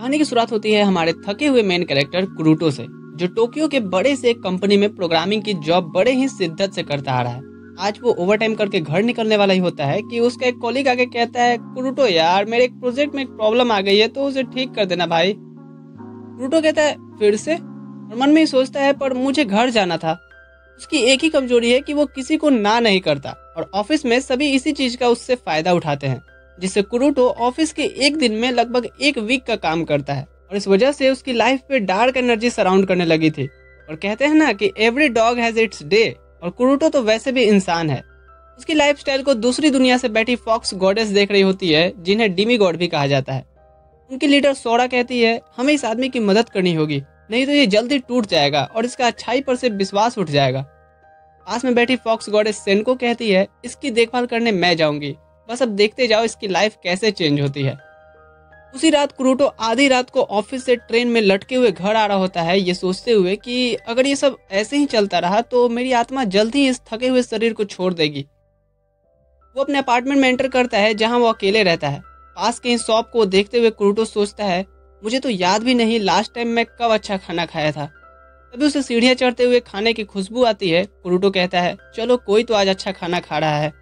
कहानी की शुरुआत होती है हमारे थके हुए मेन कैरेक्टर कुरुटो से, जो टोक्यो के बड़े से एक कंपनी में प्रोग्रामिंग की जॉब बड़े ही शिद्दत से करता आ रहा है। आज वो ओवरटाइम करके घर निकलने वाला ही होता है कि उसका एक कॉलीग आके कहता है, कुरुटो यार मेरे एक प्रोजेक्ट में एक प्रॉब्लम आ गई है तो उसे ठीक कर देना भाई। कुरुटो कहता है फिर से, और मन में ही सोचता है पर मुझे घर जाना था। उसकी एक ही कमजोरी है कि वो किसी को ना नहीं करता और ऑफिस में सभी इसी चीज का उससे फायदा उठाते हैं, जिससे कुरुटो ऑफिस के एक दिन में लगभग एक वीक का काम करता है और इस वजह से उसकी लाइफ पे डार्क एनर्जी सराउंड करने लगी थी। और कहते हैं ना कि every dog has its day, और कुरुटो तो वैसे भी इंसान है। उसकी लाइफस्टाइल को दूसरी दुनिया से बैठी फॉक्स गॉडेस देख रही होती है, जिन्हें डिमी गॉड भी कहा जाता है। उनकी लीडर सोरा कहती है हमें इस आदमी की मदद करनी होगी, नहीं तो ये जल्दी टूट जाएगा और इसका अच्छाई पर से विश्वास उठ जाएगा। पास में बैठी फॉक्स गॉडेस सेनको कहती है इसकी देखभाल करने मैं जाऊंगी, बस अब देखते जाओ इसकी लाइफ कैसे चेंज होती है। उसी रात कुरुटो आधी रात को ऑफिस से ट्रेन में लटके हुए घर आ रहा होता है, ये सोचते हुए कि अगर ये सब ऐसे ही चलता रहा तो मेरी आत्मा जल्द ही इस थके हुए शरीर को छोड़ देगी। वो अपने अपार्टमेंट में एंटर करता है जहां वो अकेले रहता है। पास के शॉप को देखते हुए कुरुटो सोचता है मुझे तो याद भी नहीं लास्ट टाइम मैं कब अच्छा खाना खाया था। तभी उसे सीढ़ियां चढ़ते हुए खाने की खुशबू आती है। कुरुटो कहता है चलो कोई तो आज अच्छा खाना खा रहा है।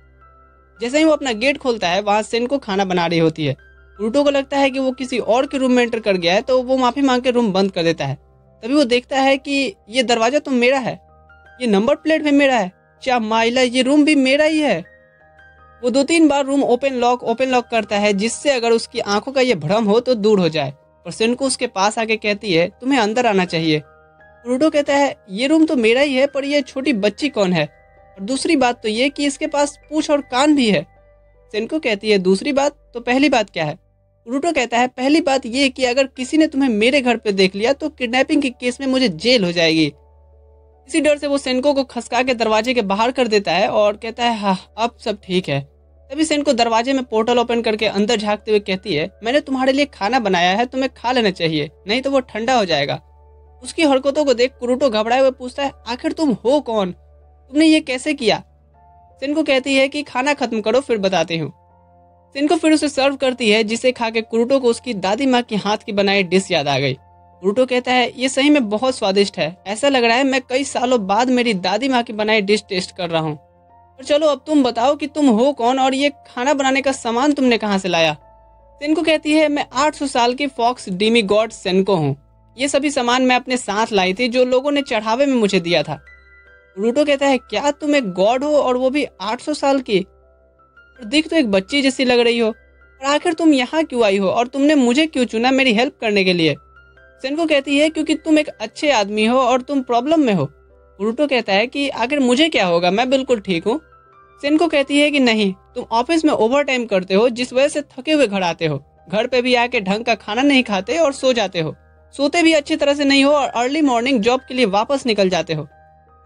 जैसे ही वो अपना गेट खोलता है वहां सेनको खाना बना रही होती है। कुरुटो को लगता है कि वो किसी और के रूम में एंटर कर गया है तो वो माफी मांग के रूम बंद कर देता है। तभी वो देखता है कि ये दरवाजा तो मेरा है, ये नंबर प्लेट भी मेरा है, क्या माइला ये रूम भी मेरा ही है। वो 2-3 बार रूम ओपन लॉक करता है, जिससे अगर उसकी आंखों का ये भ्रम हो तो दूर हो जाए। और सेनको उसके पास आके कहती है तुम्हें अंदर आना चाहिए। कुरुटो कहता है ये रूम तो मेरा ही है, पर ये छोटी बच्ची कौन है, और दूसरी बात तो ये कि इसके पास पूंछ और कान भी है। सेनको कहती है दूसरी बात तो पहली बात क्या है। कुरुटो कहता है पहली बात ये कि अगर किसी ने तुम्हें मेरे घर पे देख लिया तो किडनैपिंग के केस में मुझे जेल हो जाएगी। इसी डर से वो सेनको को खसका के दरवाजे के बाहर कर देता है और कहता है हाँ अब सब ठीक है। तभी सेनको दरवाजे में पोर्टल ओपन करके अंदर झांकते हुए कहती है मैंने तुम्हारे लिए खाना बनाया है, तुम्हें खा लेना चाहिए, नहीं तो वो ठंडा हो जाएगा। उसकी हरकतों को देख कुरुटो घबराए हुए पूछता है आखिर तुम हो कौन, तुमने ये कैसे किया। सेनको कहती है कि खाना खत्म करो फिर बताती हूँ। सेनको फिर उसे सर्व करती है, जिसे खा के कुरुटो को उसकी दादी माँ की हाथ की बनाई डिश याद आ गई। कुरुटो कहता है ये सही में बहुत स्वादिष्ट है, ऐसा लग रहा है मैं कई सालों बाद मेरी दादी माँ की बनाई डिश टेस्ट कर रहा हूँ। और चलो अब तुम बताओ कि तुम हो कौन और ये खाना बनाने का सामान तुमने कहाँ से लाया। सेनको कहती है मैं 800 साल की फॉक्स डिमी गॉड सेनको हूँ, ये सभी सामान मैं अपने साथ लाई थी जो लोगों ने चढ़ावे में मुझे दिया था। कुरुटो कहता है क्या तुम एक गॉड हो और वो भी 800 साल की, और दिख तो एक बच्ची जैसी लग रही हो, और आखिर तुम यहाँ क्यों आई हो और तुमने मुझे क्यों चुना मेरी हेल्प करने के लिए। सेनको कहती है क्योंकि तुम एक अच्छे आदमी हो और तुम प्रॉब्लम में हो। कुरुटो कहता है कि आखिर मुझे क्या होगा, मैं बिल्कुल ठीक हूँ। सेनको कहती है कि नहीं, तुम ऑफिस में ओवर टाइम करते हो जिस वजह से थके हुए घर आते हो, घर पे भी आके ढंग का खाना नहीं खाते और सो जाते हो, सोते भी अच्छी तरह से नहीं हो और अर्ली मॉर्निंग जॉब के लिए वापस निकल जाते हो।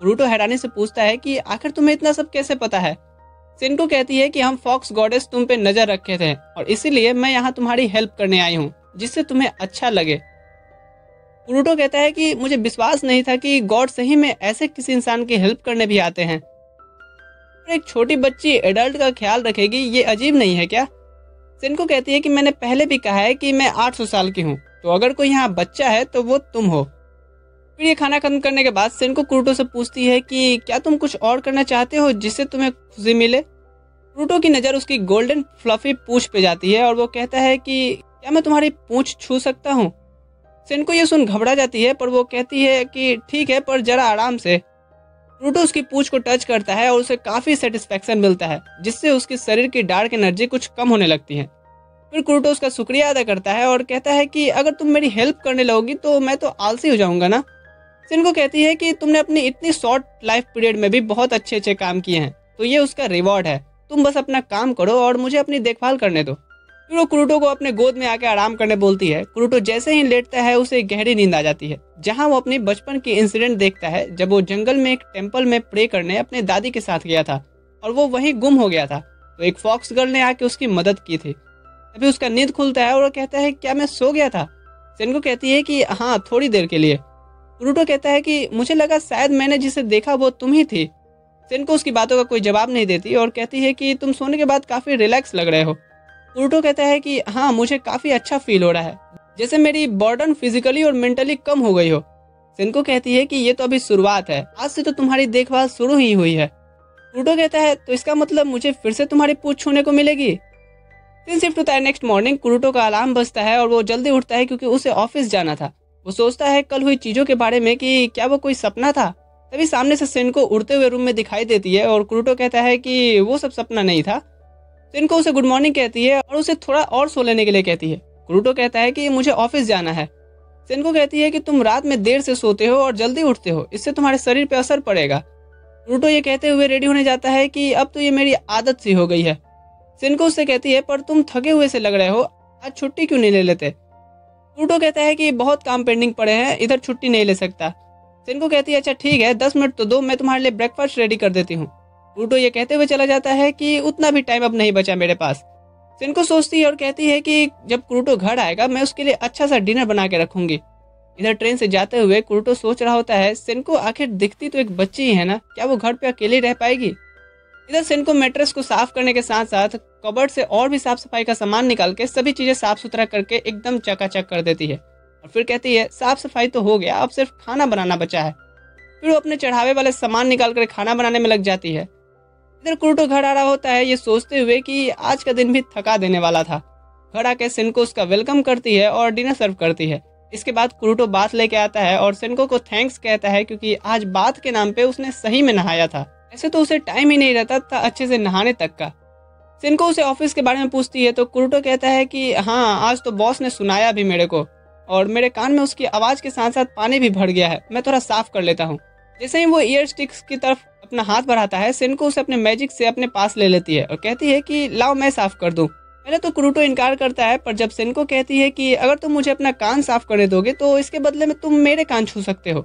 कुरुटो हैरानी से पूछता है कि आखिर तुम्हें इतना सब कैसे पता है। सेनको कहती है कि हम फॉक्स गॉडेस तुम पे नजर रखे थे और इसीलिए मैं यहाँ तुम्हारी हेल्प करने आई हूँ, जिससे तुम्हें अच्छा लगे। कुरुटो कहता है कि मुझे विश्वास नहीं था कि गॉड सही में ऐसे किसी इंसान की हेल्प करने भी आते हैं, और एक छोटी बच्ची एडल्ट का ख्याल रखेगी, ये अजीब नहीं है क्या। सेनको कहती है कि मैंने पहले भी कहा है कि मैं 800 साल की हूँ, तो अगर कोई यहाँ बच्चा है तो वो तुम हो। फिर ये खाना खत्म करने के बाद सेनको कुरुटो से पूछती है कि क्या तुम कुछ और करना चाहते हो जिससे तुम्हें खुशी मिले। कुरुटो की नज़र उसकी गोल्डन फ्लफी पूंछ पे जाती है और वो कहता है कि क्या मैं तुम्हारी पूंछ छू सकता हूँ। सेनको ये सुन घबरा जाती है, पर वो कहती है कि ठीक है पर जरा आराम से। कुरुटो उसकी पूंछ को टच करता है और उसे काफी सेटिस्फेक्शन मिलता है, जिससे उसके शरीर की डार्क एनर्जी कुछ कम होने लगती है। फिर कुरुटो उसका शुक्रिया अदा करता है और कहता है कि अगर तुम मेरी हेल्प करने लगोगी तो मैं तो आलसी हो जाऊंगा ना। सेनको कहती है कि तुमने अपनी इतनी शॉर्ट लाइफ पीरियड में भी बहुत अच्छे अच्छे काम किए हैं, तो ये उसका रिवॉर्ड है, तुम बस अपना काम करो और मुझे अपनी देखभाल करने दो। फिर वो कुरुटो को अपने गोद में आके आराम करने बोलती है। कुरुटो जैसे ही लेटता है उसे गहरी नींद आ जाती है, जहां वो अपनी बचपन की इंसिडेंट देखता है जब वो जंगल में एक टेम्पल में प्रे करने अपने दादी के साथ गया था और वो वहीं गुम हो गया था, तो एक फॉक्स गर्ल ने आके उसकी मदद की थी। तभी उसका नींद खुलता है और वो कहता है क्या मैं सो गया था। सेनको कहती है कि हाँ थोड़ी देर के लिए। कुरुटो कहता है कि मुझे लगा शायद मैंने जिसे देखा वो तुम ही थी। सेनको उसकी बातों का कोई जवाब नहीं देती और कहती है कि तुम सोने के बाद काफी रिलैक्स लग रहे हो। कुरुटो कहता है कि हाँ मुझे काफी अच्छा फील हो रहा है। जैसे मेरी बर्डन फिजिकली और मेंटली कम हो गई हो। सेनको कहती है कि ये तो अभी शुरुआत है, आज से तो तुम्हारी देखभाल शुरू ही हुई है। क्रूटो कहता है तो इसका मतलब मुझे फिर से तुम्हारी पूंछ छूने को मिलेगी। सीन शिफ्ट होता है नेक्स्ट मॉर्निंग। क्रूटो का अलार्म बजता है और वो जल्दी उठता है क्योंकि उसे ऑफिस जाना था। वो सोचता है कल हुई चीजों के बारे में कि क्या वो कोई सपना था। तभी सामने से सेनको उड़ते हुए रूम में दिखाई देती है और क्रूटो कहता है कि वो सब सपना नहीं था। सेनको उसे गुड मॉर्निंग कहती है और उसे थोड़ा और सो लेने के लिए कहती है। क्रूटो कहता है कि मुझे ऑफिस जाना है। सेनको कहती है कि तुम रात में देर से सोते हो और जल्दी उठते हो, इससे तुम्हारे शरीर पे असर पड़ेगा। क्रूटो ये कहते हुए रेडी होने जाता है कि अब तो ये मेरी आदत सी हो गई है। सेनको उससे कहती है पर तुम थके हुए से लग रहे हो, आज छुट्टी क्यों नहीं ले लेते। क्रूटो कहता है कि बहुत काम पेंडिंग पड़े हैं, इधर छुट्टी नहीं ले सकता। सेनको कहती है अच्छा ठीक है, 10 मिनट तो दो, मैं तुम्हारे लिए ब्रेकफास्ट रेडी कर देती हूँ। क्रूटो ये कहते हुए चला जाता है कि उतना भी टाइम अब नहीं बचा मेरे पास। सेनको सोचती है और कहती है कि जब क्रूटो घर आएगा मैं उसके लिए अच्छा सा डिनर बना के रखूंगी। इधर ट्रेन से जाते हुए क्रूटो सोच रहा होता है सेनको आखिर दिखती तो एक बच्ची ही है ना, क्या वो घर पे अकेली रह पाएगी। इधर सेनको मैट्रेस को साफ करने के साथ साथ कबर्ड से और भी साफ सफाई का सामान निकाल के सभी चीजें साफ सुथरा करके एकदम चकाचक कर देती है और फिर कहती है साफ सफाई तो हो गया, अब सिर्फ खाना बनाना बचा है। फिर वो अपने चढ़ावे वाले सामान निकाल कर खाना बनाने में लग जाती है। इधर क्रूटो घर आ रहा होता है ये सोचते हुए कि आज का दिन भी थका देने वाला था। घर आके सेनको उसका वेलकम करती है और डिनर सर्व करती है। इसके बाद क्रूटो बाथ लेके आता है और सेनको को थैंक्स कहता है क्योंकि आज बाथ के नाम पे उसने सही में नहाया था। ऐसे तो उसे टाइम ही नहीं रहता था अच्छे से नहाने तक का। सेनको उसे ऑफिस के बारे में पूछती है तो क्रूटो कहता है कि हाँ आज तो बॉस ने सुनाया भी मेरे को और मेरे कान में उसकी आवाज के साथ साथ पानी भी भर गया है, मैं थोड़ा साफ कर लेता हूँ। जैसे ही वो ईयर स्टिक्स की तरफ अपना हाथ बढ़ाता है सेनको उसे अपने मैजिक से अपने पास ले लेती है और कहती है कि लाओ मैं साफ कर दूं। पहले तो क्रूटो इनकार करता है पर जब सेनको कहती है कि अगर तुम मुझे अपना कान साफ करने दोगे तो इसके बदले में तुम मेरे कान छू सकते हो।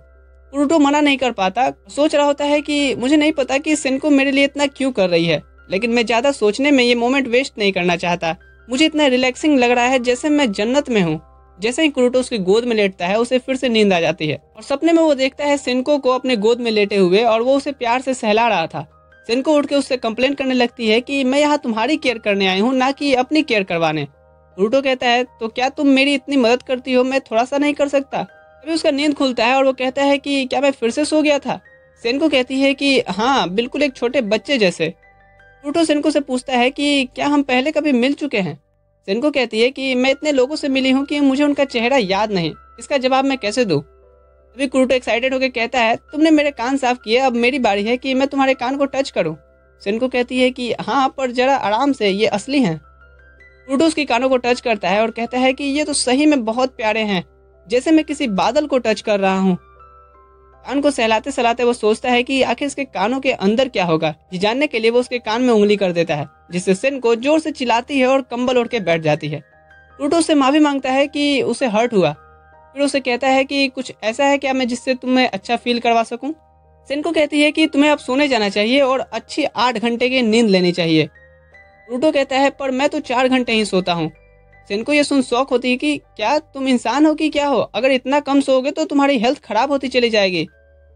क्रूटो मना नहीं कर पाता। सोच रहा होता है कि मुझे नहीं पता कि सेनको मेरे लिए इतना क्यों कर रही है, लेकिन मैं ज्यादा सोचने में ये मोमेंट वेस्ट नहीं करना चाहता। मुझे इतना रिलैक्सिंग लग रहा है जैसे मैं जन्नत में हूँ। जैसे ही क्रूटो उसकी गोद में लेटता है उसे फिर से नींद आ जाती है और सपने में वो देखता है सेनको को अपने गोद में लेटे हुए और वो उसे प्यार से सहला रहा था। सेनको उठ के उससे कंप्लेंट करने लगती है कि मैं यहाँ तुम्हारी केयर करने आई हूँ, ना कि अपनी केयर करवाने। क्रूटो कहता है तो क्या तुम मेरी इतनी मदद करती हो, मैं थोड़ा सा नहीं कर सकता। अभी उसका नींद खुलता है और वो कहता है कि क्या मैं फिर से सो गया था। सेनको कहती है कि हाँ बिल्कुल एक छोटे बच्चे जैसे। क्रूटो सेनको से पूछता है कि क्या हम पहले कभी मिल चुके हैं। सेनको कहती है कि मैं इतने लोगों से मिली हूँ कि मुझे उनका चेहरा याद नहीं, इसका जवाब मैं कैसे दूँ। अभी क्रूटो एक्साइटेड होकर कहता है तुमने मेरे कान साफ किए, अब मेरी बारी है कि मैं तुम्हारे कान को टच करूँ। सेनको कहती है कि हाँ पर जरा आराम से, ये असली हैं। क्रूटो उसके कानों को टच करता है और कहता है कि ये तो सही में बहुत प्यारे हैं, जैसे मैं किसी बादल को टच कर रहा हूँ। कान को सहलाते सहलाते वो सोचता है कि आखिर इसके कानों के अंदर क्या होगा। ये जानने के लिए वो उसके कान में उंगली कर देता है जिससे सेनको जोर से चिल्लाती है और कंबल ओढ़ के बैठ जाती है। क्रूटो उससे माफी मांगता है कि उसे हर्ट हुआ। फिर उसे कहता है कि कुछ ऐसा है क्या मैं जिससे तुम्हें अच्छा फील करवा सकूं। सेनको कहती है कि तुम्हें अब सोने जाना चाहिए और अच्छी 8 घंटे की नींद लेनी चाहिए। क्रूटो कहता है पर मैं तो 4 घंटे ही सोता हूँ। सेनको ये सुन शौक होती है कि क्या तुम इंसान हो कि क्या हो, अगर इतना कम सोओगे तो तुम्हारी हेल्थ खराब होती चली जाएगी।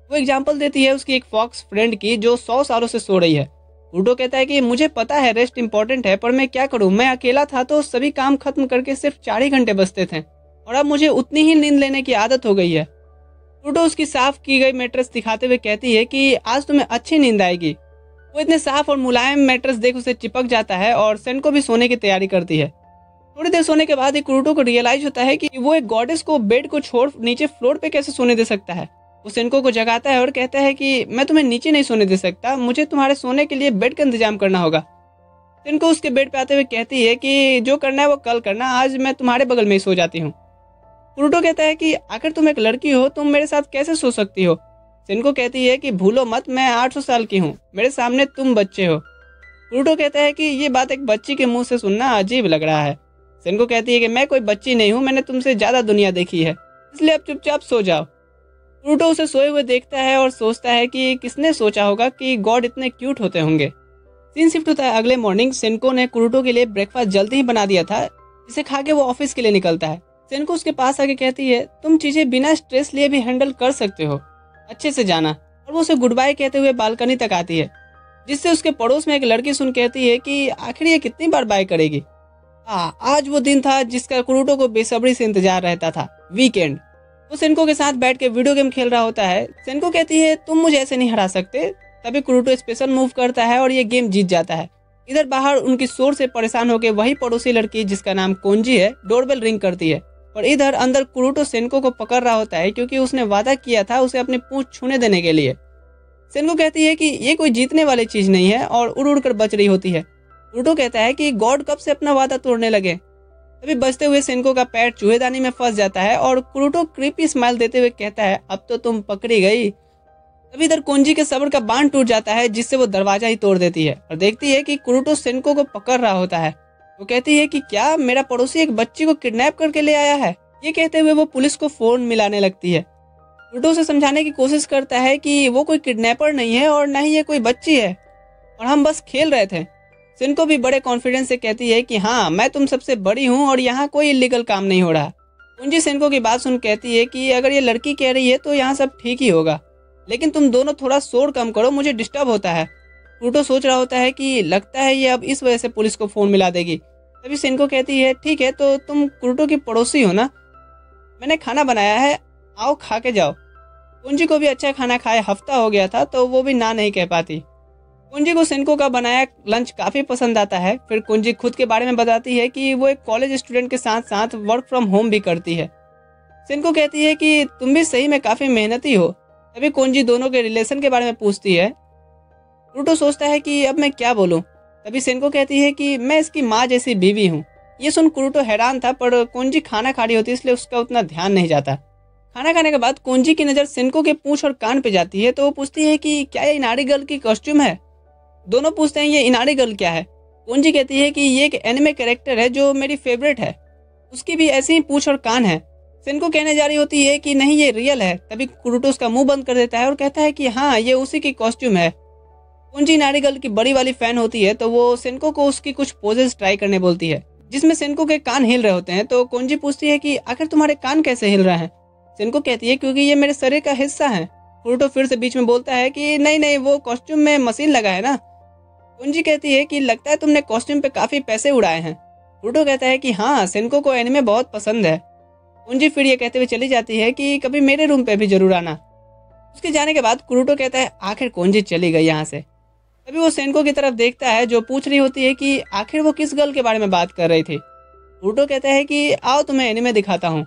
वो एग्जाम्पल देती है उसकी एक फॉक्स फ्रेंड की जो 100 सालों से सो रही है। क्रूटो कहता है कि मुझे पता है रेस्ट इंपॉर्टेंट है पर मैं क्या करूं, मैं अकेला था तो सभी काम खत्म करके सिर्फ 4 ही घंटे बचते थे और अब मुझे उतनी ही नींद लेने की आदत हो गई है। क्रूटो उसकी साफ की गई मैट्रेस दिखाते हुए कहती है कि आज तुम्हें अच्छी नींद आएगी। वो इतने साफ और मुलायम मैट्रेस देख उसे चिपक जाता है और सेनको भी सोने की तैयारी करती है। थोड़ी देर सोने के बाद ही क्रूटो को रियलाइज होता है कि वो एक गॉडेस को बेड को छोड़ नीचे फ्लोर पे कैसे सोने दे सकता है। वो सेनको को जगाता है और कहता है कि मैं तुम्हें नीचे नहीं सोने दे सकता, मुझे तुम्हारे सोने के लिए बेड का इंतजाम करना होगा। सेनको उसके बेड पे आते हुए कहती है कि जो करना है वो कल करना, आज मैं तुम्हारे बगल में ही सो जाती हूँ। क्रूटो कहता है कि आखिर तुम एक लड़की हो, तुम मेरे साथ कैसे सो सकती हो। सेनको कहती है कि भूलो मत, मैं 800 साल की हूँ, मेरे सामने तुम बच्चे हो। क्रूटो कहता है कि ये बात एक बच्ची के मुंह से सुनना अजीब लग रहा है। सेनको कहती है कि मैं कोई बच्ची नहीं हूँ, मैंने तुमसे ज्यादा दुनिया देखी है, इसलिए अब चुपचाप सो जाओ। क्रूटो उसे सोए हुए देखता है और सोचता है कि किसने सोचा होगा कि गॉड इतने क्यूट होते होंगे। सीन शिफ्ट होता है अगले मॉर्निंग। सेनको ने क्रूटो के लिए ब्रेकफास्ट जल्दी ही बना दिया था, जिसे खा के वो ऑफिस के लिए निकलता है। सेनको उसके पास आके कहती है तुम चीजें बिना स्ट्रेस लिए भी हैंडल कर सकते हो, अच्छे से जाना। और वो उसे गुड बाय कहते हुए बालकनी तक आती है, जिससे उसके पड़ोस में एक लड़की सुन कहती है कि आखिर ये कितनी बार बाय करेगी। आज वो दिन था जिसका कुरुटो को बेसब्री से इंतजार रहता था, वीकेंड। वो सेनको के साथ बैठ के वीडियो गेम खेल रहा होता है। सेनको कहती है तुम मुझे ऐसे नहीं हरा सकते। तभी कुरुटो स्पेशल मूव करता है और ये गेम जीत जाता है। इधर बाहर उनकी शोर से परेशान होकर वही पड़ोसी लड़की जिसका नाम कोंजी है डोरबेल रिंग करती है। और इधर अंदर कुरुटो सेनको को पकड़ रहा होता है क्योंकि उसने वादा किया था उसे अपनी पूंछ छूने देने के लिए। सेनको कहती है कि ये कोई जीतने वाली चीज नहीं है और उड़ उड़ कर बच रही होती है। कुरुटो कहता है कि गॉड कब से अपना वादा तोड़ने लगे। तभी बचते हुए सेनको का पैर चूहेदानी में फंस जाता है और कुरुटो क्रीपी स्माइल देते हुए कहता है अब तो तुम पकड़ी गई। तभी इधर कोंजी के सब्र का बांध टूट जाता है जिससे वो दरवाजा ही तोड़ देती है और देखती है कि कुरुटो सेनको को पकड़ रहा होता है। वो कहती है कि क्या मेरा पड़ोसी एक बच्ची को किडनैप करके ले आया है। ये कहते हुए वो पुलिस को फोन मिलाने लगती है। कुरुटो उसे समझाने की कोशिश करता है कि वो कोई किडनैपर नहीं है और न ही ये कोई बच्ची है और हम बस खेल रहे थे। सेनको भी बड़े कॉन्फिडेंस से कहती है कि हाँ मैं तुम सबसे बड़ी हूँ और यहाँ कोई इलीगल काम नहीं हो रहा। कुंजी सेनको की बात सुन कहती है कि अगर ये लड़की कह रही है तो यहाँ सब ठीक ही होगा, लेकिन तुम दोनों थोड़ा शोर कम करो, मुझे डिस्टर्ब होता है। कुरुटो सोच रहा होता है कि लगता है ये अब इस वजह से पुलिस को फोन मिला देगी। तभी सेनको कहती है ठीक है तो तुम कुरुटो की पड़ोसी हो ना, मैंने खाना बनाया है, आओ खा के जाओ। कुंजी को भी अच्छा खाना खाए हफ्ता हो गया था तो वो भी ना नहीं कह पाती। कुंजी को सेनको का बनाया लंच काफ़ी पसंद आता है। फिर कुंजी खुद के बारे में बताती है कि वो एक कॉलेज स्टूडेंट के साथ साथ वर्क फ्रॉम होम भी करती है। सेनको कहती है कि तुम भी सही में काफ़ी मेहनती हो। तभी कुंजी दोनों के रिलेशन के बारे में पूछती है। कुरुटो सोचता है कि अब मैं क्या बोलूं। तभी सेनको कहती है कि मैं इसकी माँ जैसी बीवी हूँ। ये सुन कुरुटो हैरान था, पर कुंजी खाना खा रही होती इसलिए उसका उतना ध्यान नहीं जाता। खाना खाने के बाद कुंजी की नज़र सेनको के पूंछ और कान पे जाती है तो वो पूछती है कि क्या ये इनारी गर्ल की कॉस्ट्यूम है। दोनों पूछते हैं ये इनारी गर्ल क्या है। कुंजी कहती है कि ये एक एनिमे कैरेक्टर है जो मेरी फेवरेट है, उसकी भी ऐसे ही पूंछ और कान है। सेनको कहने जा रही होती है कि नहीं ये रियल है। तभी कुरुटो उसका मुंह बंद कर देता है और कहता है कि हाँ ये उसी की कॉस्ट्यूम है। कुंजी इनारी गर्ल की बड़ी वाली फैन होती है तो वो सेनको को उसकी कुछ पोजेस ट्राई करने बोलती है जिसमें सेनको के कान हिल रहे होते हैं। तो कुंजी पूछती है कि आखिर तुम्हारे कान कैसे हिल रहे हैं। सेनको कहती है क्योंकि ये मेरे शरीर का हिस्सा है। कुरुटो फिर से बीच में बोलता है कि नहीं नहीं वो कॉस्ट्यूम में मशीन लगा है ना। कुंजी कहती है कि लगता है तुमने कॉस्ट्यूम पे काफी पैसे उड़ाए हैं। कुरुटो कहता है कि हाँ सेनको को एनिमे बहुत पसंद है। कुंजी फिर ये कहते हुए चली जाती है कि कभी मेरे रूम पे भी जरूर आना। उसके जाने के बाद कुरुटो कहता है आखिर कुंजी चली गई यहाँ से। तभी वो सेनको की तरफ देखता है जो पूछ रही होती है कि आखिर वो किस गर्ल के बारे में बात कर रही थी। कुरुटो कहता है कि आओ तुम्हें एनिमे दिखाता हूँ।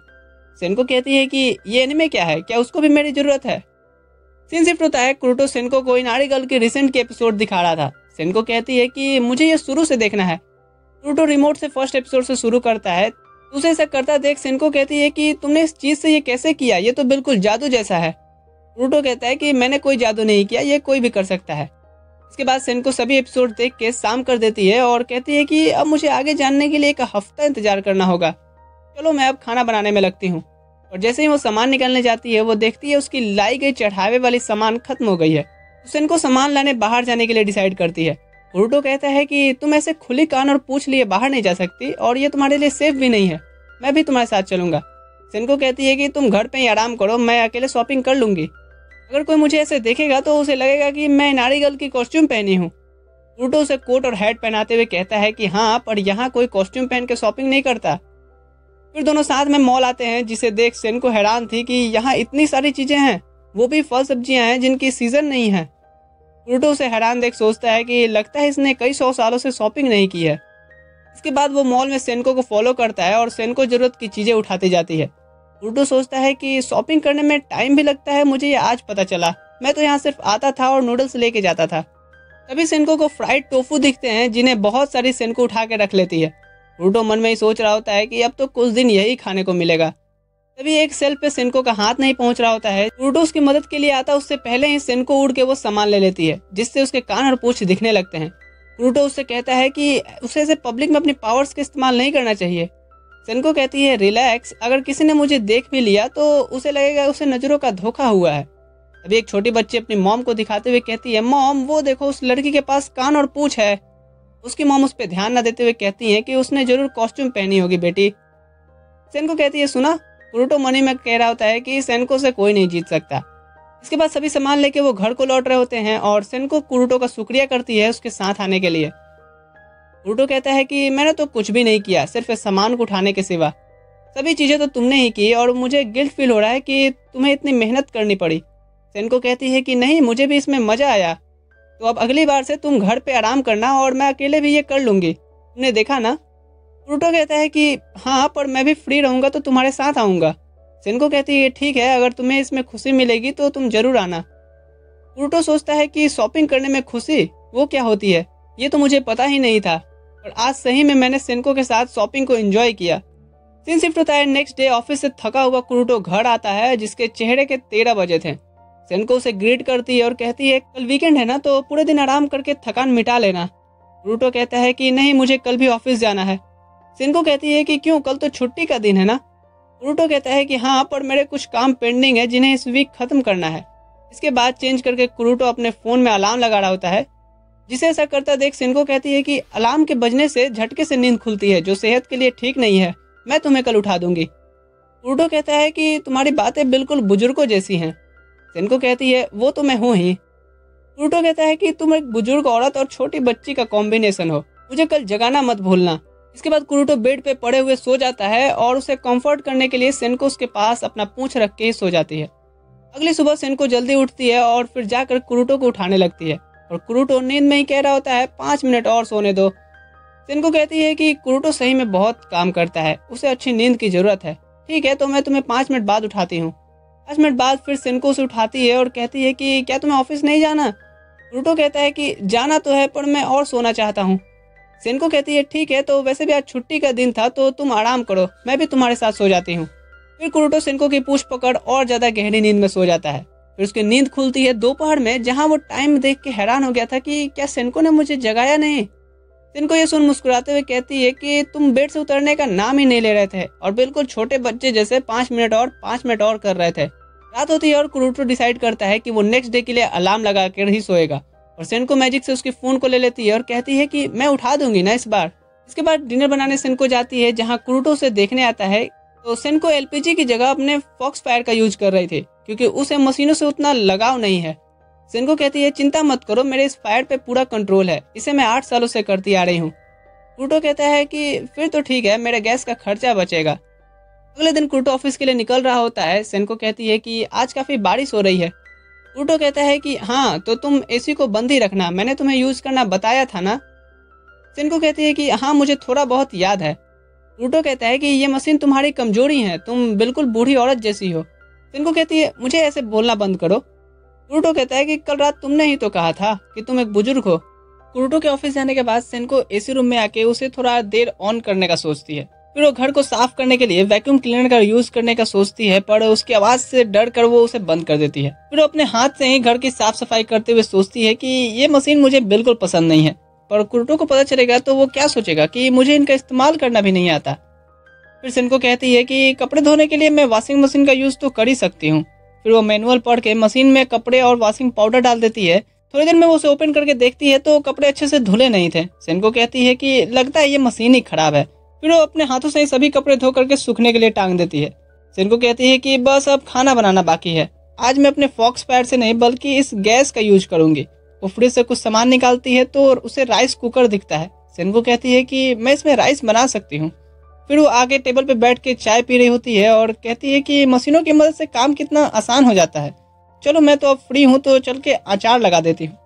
सेनको कहती है कि ये एनिमे क्या है, क्या उसको भी मेरी जरूरत है। सीन शिफ्ट होता है, कुरुटो सेनको को इनारी गर्ल की रिसेंट के एपिसोड दिखा रहा था। सेनको कहती है कि मुझे ये शुरू से देखना है। कुरुटो रिमोट से फर्स्ट एपिसोड से शुरू करता है। उसे ऐसा करता देख सेनको कहती है कि तुमने इस चीज से ये कैसे किया, ये तो बिल्कुल जादू जैसा है। कुरुटो कहता है कि मैंने कोई जादू नहीं किया, ये कोई भी कर सकता है। इसके बाद सेनको सभी एपिसोड देख के शाम कर देती है और कहती है कि अब मुझे आगे जानने के लिए एक हफ्ता इंतजार करना होगा। चलो मैं अब खाना बनाने में लगती हूँ। और जैसे ही वो सामान निकालने जाती है वो देखती है उसकी लाई गई चढ़ावे वाली सामान खत्म हो गई है। तो सेनको सामान लाने बाहर जाने के लिए डिसाइड करती है। कुरुटो कहता है कि तुम ऐसे खुली कान और पूछ लिए बाहर नहीं जा सकती और ये तुम्हारे लिए सेफ भी नहीं है, मैं भी तुम्हारे साथ चलूंगा। सेनको कहती है कि तुम घर पे ही आराम करो, मैं अकेले शॉपिंग कर लूंगी। अगर कोई मुझे ऐसे देखेगा तो उसे लगेगा कि मैं इनारी गर्ल की कॉस्ट्यूम पहनी हूँ। कुरुटो उसे कोट और हैट पहनाते हुए कहता है कि हाँ पर यहाँ कोई कॉस्ट्यूम पहन के शॉपिंग नहीं करता। फिर दोनों साथ में मॉल आते हैं जिसे देख सेनको हैरान थी कि यहाँ इतनी सारी चीजें हैं, वो भी फल सब्जियां हैं जिनकी सीजन नहीं है। कुरुटो उसे हैरान देख सोचता है कि लगता है इसने कई 100 सालों से शॉपिंग नहीं की है। इसके बाद वो मॉल में सेनको को फॉलो करता है और सेनको जरूरत की चीजें उठाती जाती है। कुरुटो सोचता है कि शॉपिंग करने में टाइम भी लगता है, मुझे ये आज पता चला, मैं तो यहाँ सिर्फ आता था और नूडल्स लेके जाता था। तभी सेनको को फ्राइड टोफू दिखते हैं जिन्हें बहुत सारी सेनको उठा के रख लेती है। कुरुटो मन में ही सोच रहा होता है कि अब तो कुछ दिन यही खाने को मिलेगा। तभी एक सेल्फ पे सेनको का हाथ नहीं पहुंच रहा होता है। कुरुटो उसकी मदद के लिए आता उससे पहले ही सेनको उड़ के वो सामान ले लेती है जिससे उसके कान और पूंछ दिखने लगते हैं। कुरुटो उससे कहता है कि उसे ऐसे पब्लिक में अपनी पावर्स का इस्तेमाल नहीं करना चाहिए। सेनको कहती है रिलैक्स, अगर किसी ने मुझे देख भी लिया तो उसे लगेगा उसे नजरों का धोखा हुआ है। अभी एक छोटी बच्ची अपनी मॉम को दिखाते हुए कहती है मॉम वो देखो उस लड़की के पास कान और पूंछ है। उसकी मॉम उस पर ध्यान न देते हुए कहती है कि उसने जरूर कॉस्ट्यूम पहनी होगी बेटी। सेनको कहती है सुना। कुरुटो मनी में कह रहा होता है कि सेनको से कोई नहीं जीत सकता। इसके बाद सभी सामान लेके वो घर को लौट रहे होते हैं और सेनको कुरुटो का शुक्रिया करती है उसके साथ आने के लिए। कुरुटो कहता है कि मैंने तो कुछ भी नहीं किया, सिर्फ इस सामान को उठाने के सिवा। सभी चीज़ें तो तुमने ही की और मुझे गिल्ट फील हो रहा है कि तुम्हें इतनी मेहनत करनी पड़ी। सेनको कहती है कि नहीं, मुझे भी इसमें मज़ा आया। तो अब अगली बार से तुम घर पे आराम करना और मैं अकेले भी ये कर लूँगी, तुमने देखा ना। कुरुटो कहता है कि हाँ, पर मैं भी फ्री रहूँगा तो तुम्हारे साथ आऊँगा। सेनको कहती है ठीक है, अगर तुम्हें इसमें खुशी मिलेगी तो तुम ज़रूर आना। कुरुटो सोचता है कि शॉपिंग करने में खुशी वो क्या होती है, ये तो मुझे पता ही नहीं था, और आज सही में मैंने सेनको के साथ शॉपिंग को एंजॉय किया। सीन शिफ्ट होता है नेक्स्ट डे। ऑफिस से थका हुआ कुरुटो घर आता है, जिसके चेहरे के 13 बजे थे। सेनको उसे ग्रीट करती है और कहती है कल वीकेंड है ना, तो पूरे दिन आराम करके थकान मिटा लेना। कुरुटो कहता है कि नहीं, मुझे कल भी ऑफिस जाना है। सेनको कहती है कि क्यों, कल तो छुट्टी का दिन है ना। कुरुटो कहता है कि हाँ, पर मेरे कुछ काम पेंडिंग है जिन्हें इस वीक खत्म करना है। इसके बाद चेंज करके कुरुटो अपने फ़ोन में अलार्म लगा रहा होता है, जिसे ऐसा करता देख सेनको कहती है कि अलार्म के बजने से झटके से नींद खुलती है, जो सेहत के लिए ठीक नहीं है। मैं तुम्हें कल उठा दूंगी। कुरुटो कहता है कि तुम्हारी बातें बिल्कुल बुजुर्गों जैसी हैं। सेनको कहती है वो तो मैं हूँ ही। कुरुटो कहता है कि तुम एक बुजुर्ग औरत और छोटी बच्ची का कॉम्बिनेशन हो, मुझे कल जगाना मत भूलना। इसके बाद कुरुटो बेड पे पड़े हुए सो जाता है और उसे कंफर्ट करने के लिए सेनको उसके पास अपना पूंछ रख के ही सो जाती है। अगली सुबह सेनको जल्दी उठती है और फिर जाकर कुरुटो को उठाने लगती है, और कुरुटो नींद में ही कह रहा होता है 5 मिनट और सोने दो। सेनको कहती है कि कुरुटो सही में बहुत काम करता है, उसे अच्छी नींद की जरूरत है। ठीक है, तो मैं तुम्हें 5 मिनट बाद उठाती हूँ। 5 मिनट बाद फिर सेनको उसे उठाती है और कहती है कि क्या तुम्हें ऑफिस नहीं जाना। कुरुटो कहता है कि जाना तो है, पर मैं और सोना चाहता हूँ। सेनको कहती है ठीक है, तो वैसे भी आज छुट्टी का दिन था, तो तुम आराम करो, मैं भी तुम्हारे साथ सो जाती हूँ। फिर कुरुटो सेनको की पूंछ पकड़ और ज्यादा गहरी नींद में सो जाता है। फिर उसकी नींद खुलती है दोपहर में, जहाँ वो टाइम देख के हैरान हो गया था कि क्या सेनको ने मुझे जगाया नहीं। सेनको ये सुन मुस्कुराते हुए कहती है कि तुम बेड से उतरने का नाम ही नहीं ले रहे थे और बिल्कुल छोटे बच्चे जैसे 5 मिनट और 5 मिनट और कर रहे थे। रात होती है और कुरुटो डिसाइड करता है कि वो नेक्स्ट डे के लिए अलार्म लगा कर ही सोएगा, और सेनको मैजिक से उसके फोन को ले लेती है और कहती है कि मैं उठा दूंगी ना इस बार। इसके बाद डिनर बनाने सेनको जाती है, जहाँ कुरुटो उसे देखने आता है। तो सेनको एलपीजी की जगह अपने फॉक्स फायर का यूज कर रही थी, क्योंकि उसे मशीनों से उतना लगाव नहीं है। सेनको कहती है चिंता मत करो, मेरे इस फायर पे पूरा कंट्रोल है, इसे मैं 8 सालों से करती आ रही हूँ। कुरुटो कहता है कि फिर तो ठीक है, मेरे गैस का खर्चा बचेगा। अगले दिन कुरुटो ऑफिस के लिए निकल रहा होता है। सेनको कहती है कि आज काफी बारिश हो रही है। कुरुटो कहता है कि हाँ, तो तुम एसी को बंद ही रखना, मैंने तुम्हें यूज करना बताया था ना। सेनको कहती है कि हाँ, मुझे थोड़ा बहुत याद है। कुरुटो कहता है कि ये मशीन तुम्हारी कमजोरी है, तुम बिल्कुल बूढ़ी औरत जैसी हो। सेनको कहती है मुझे ऐसे बोलना बंद करो। कुरुटो कहता है कि कल रात तुमने ही तो कहा था कि तुम एक बुजुर्ग हो। कुरुटो के ऑफिस जाने के बाद सेनको एसी रूम में आके उसे थोड़ा देर ऑन करने का सोचती है। फिर वो घर को साफ करने के लिए वैक्यूम क्लीनर का यूज करने का सोचती है, पर उसकी आवाज से डर कर वो उसे बंद कर देती है। फिर वो अपने हाथ से ही घर की साफ सफाई करते हुए सोचती है कि ये मशीन मुझे बिल्कुल पसंद नहीं है, पर कुरुटो को पता चलेगा तो वो क्या सोचेगा कि मुझे इनका इस्तेमाल करना भी नहीं आता। फिर सेनको कहती है कि कपड़े धोने के लिए मैं वॉशिंग मशीन का यूज तो कर ही सकती हूँ। फिर वो मैनुअल पढ़ के मशीन में कपड़े और वॉशिंग पाउडर डाल देती है। थोड़ी देर में वो उसे ओपन करके देखती है तो कपड़े अच्छे से धुले नहीं थे। सेनको कहती है कि लगता है ये मशीन ही खराब है। फिर वो अपने हाथों से ही सभी कपड़े धो करके सूखने के लिए टांग देती है। सेनको कहती है कि बस अब खाना बनाना बाकी है, आज मैं अपने फॉक्स फायर से नहीं बल्कि इस गैस का यूज करूंगी। वो फ्रिज से कुछ सामान निकालती है तो उसे राइस कुकर दिखता है। सेनको कहती है कि मैं इसमें राइस बना सकती हूँ। फिर वो आगे टेबल पे बैठ के चाय पी रही होती है और कहती है कि मशीनों की मदद से काम कितना आसान हो जाता है। चलो मैं तो अब फ्री हूँ, तो चल के अचार लगा देती हूँ।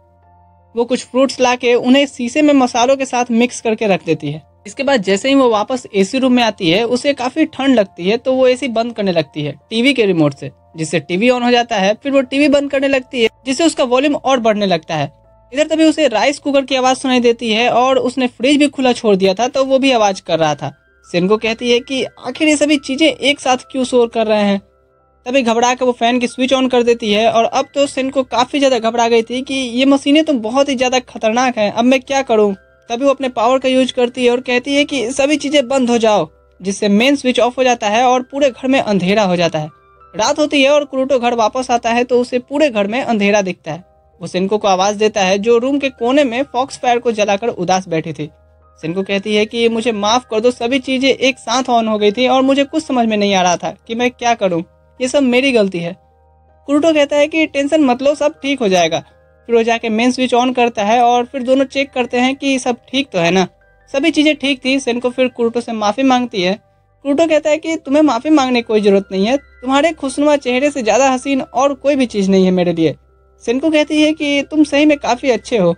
वो कुछ फ्रूट्स ला के उन्हें शीशे में मसालों के साथ मिक्स करके रख देती है। इसके बाद जैसे ही वो वापस एसी रूम में आती है, उसे काफी ठंड लगती है, तो वो एसी बंद करने लगती है टीवी के रिमोट से, जिससे टीवी ऑन हो जाता है। फिर वो टीवी बंद करने लगती है, जिससे उसका वॉल्यूम और बढ़ने लगता है। इधर तभी उसे राइस कुकर की आवाज सुनाई देती है, और उसने फ्रिज भी खुला छोड़ दिया था तो वो भी आवाज कर रहा था। सेनको कहती है कि आखिर ये सभी चीजें एक साथ क्यों शोर कर रहे हैं। तभी घबरा कर वो फैन की स्विच ऑन कर देती है, और अब तो सेनको काफी ज्यादा घबरा गई थी कि ये मशीनें तो बहुत ही ज्यादा खतरनाक हैं, अब मैं क्या करूं। तभी वो अपने पावर का यूज करती है और कहती है कि सभी चीजें बंद हो जाओ, जिससे मेन स्विच ऑफ हो जाता है और पूरे घर में अंधेरा हो जाता है। रात होती है और कुरुटो घर वापस आता है तो उसे पूरे घर में अंधेरा दिखता है। वो सेनको को आवाज देता है, जो रूम के कोने में फॉक्स फायर को जलाकर उदास बैठी थी। सेनको कहती है कि मुझे माफ कर दो, सभी चीजें एक साथ ऑन हो गई थी और मुझे कुछ समझ में नहीं आ रहा था कि मैं क्या करूं, ये सब मेरी गलती है। कुरुटो कहता है कि टेंशन मत लो, सब ठीक हो जाएगा। फिर वो जाके मेन स्विच ऑन करता है और फिर दोनों चेक करते हैं कि सब ठीक तो है ना। सभी चीजें ठीक थी। सेनको फिर कुरुटो से माफी मांगती है। कुरुटो कहता है कि तुम्हें माफी मांगने की कोई जरूरत नहीं है, तुम्हारे खुशनुमा चेहरे से ज्यादा हसीन और कोई भी चीज नहीं है मेरे लिए। सेनको कहती है कि तुम सही में काफी अच्छे हो।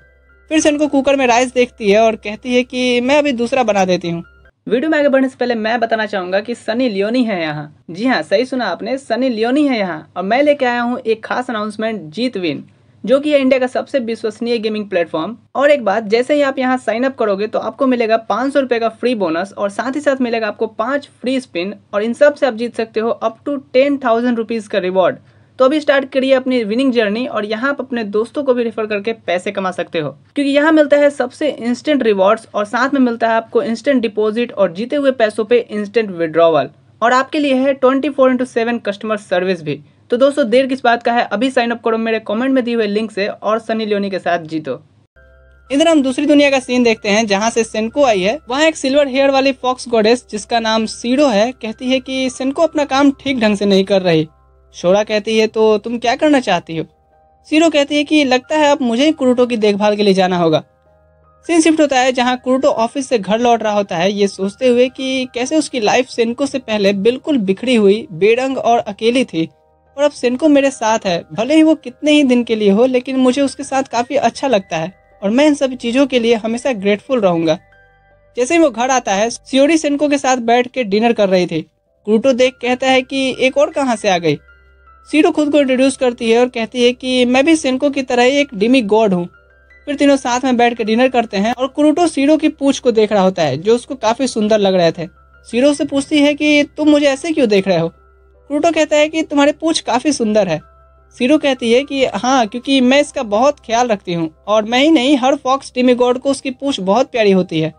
फिर सेनको कुकर में राइस देखती है और कहती है कि मैं अभी दूसरा बना देती हूँ। वीडियो में आगे बढ़ने से पहले मैं बताना चाहूंगा कि सनी लियोनी है यहाँ। जी हाँ, सही सुना आपने, सनी लियोनी है यहाँ। और मैं लेके आया हूँ एक खास अनाउंसमेंट, जीत विन, जो कि है इंडिया का सबसे विश्वसनीय गेमिंग प्लेटफॉर्म। और एक बात, जैसे ही आप यहाँ साइन अप करोगे तो आपको मिलेगा 500 रुपये का फ्री बोनस और साथ ही साथ मिलेगा आपको 5 फ्री स्पिन, और इन सब से आप जीत सकते हो अप टू 10,000 रुपीज़ का रिवॉर्ड। तो अभी स्टार्ट करिए अपनी विनिंग जर्नी और यहाँ आप अपने दोस्तों को भी रेफर करके पैसे कमा सकते हो, क्योंकि यहाँ मिलता है सबसे इंस्टेंट रिवॉर्ड्स और साथ में मिलता है आपको इंस्टेंट डिपॉजिट और जीते हुए पैसों पे इंस्टेंट विड्रॉवल, और आपके लिए है 24/7 कस्टमर सर्विस भी। तो दोस्तों देर किस बात का है, अभी साइन अप करो मेरे कमेंट में दिए हुए लिंक से और सनी लियोनी के साथ जीतो। इधर हम दूसरी दुनिया का सीन देखते हैं जहाँ से सेनको आई है। वहाँ एक सिल्वर हेयर वाली फॉक्स गॉडेस जिसका नाम सीडो है कहती है कि सेनको अपना काम ठीक ढंग से नहीं कर रही। शोरा कहती है तो तुम क्या करना चाहती हो? सीडो कहती है कि लगता है अब मुझे ही कुरुटो की देखभाल के लिए जाना होगा। सीन शिफ्ट होता है जहाँ कुरुटो ऑफिस से घर लौट रहा होता है, ये सोचते हुए कि कैसे उसकी लाइफ सेनको से पहले बिल्कुल बिखरी हुई, बेरंग और अकेली थी, और अब सेनको मेरे साथ है। भले ही वो कितने ही दिन के लिए हो, लेकिन मुझे उसके साथ काफी अच्छा लगता है और मैं इन सब चीजों के लिए हमेशा ग्रेटफुल रहूंगा। जैसे ही वो घर आता है, शियोरी सेनको के साथ बैठ के डिनर कर रही थी। कुरुटो देख कहता है कि एक और कहाँ से आ गई। सीडो खुद को इंट्रोड्यूस करती है और कहती है कि मैं भी सेनको की तरह ही एक डिमी गॉड हूँ। फिर तीनों साथ में बैठ के डिनर करते हैं और कुरुटो सीडो की पूंछ को देख रहा होता है जो उसको काफी सुंदर लग रहे थे। सीडो से पूछती है कि तुम मुझे ऐसे क्यों देख रहे हो? कुरुटो कहता है कि तुम्हारी पूंछ काफी सुंदर है। सीडो कहती है कि हाँ, क्योंकि मैं इसका बहुत ख्याल रखती हूँ, और मैं ही नहीं, हर फॉक्स डिमी गॉड को उसकी पूंछ बहुत प्यारी होती है।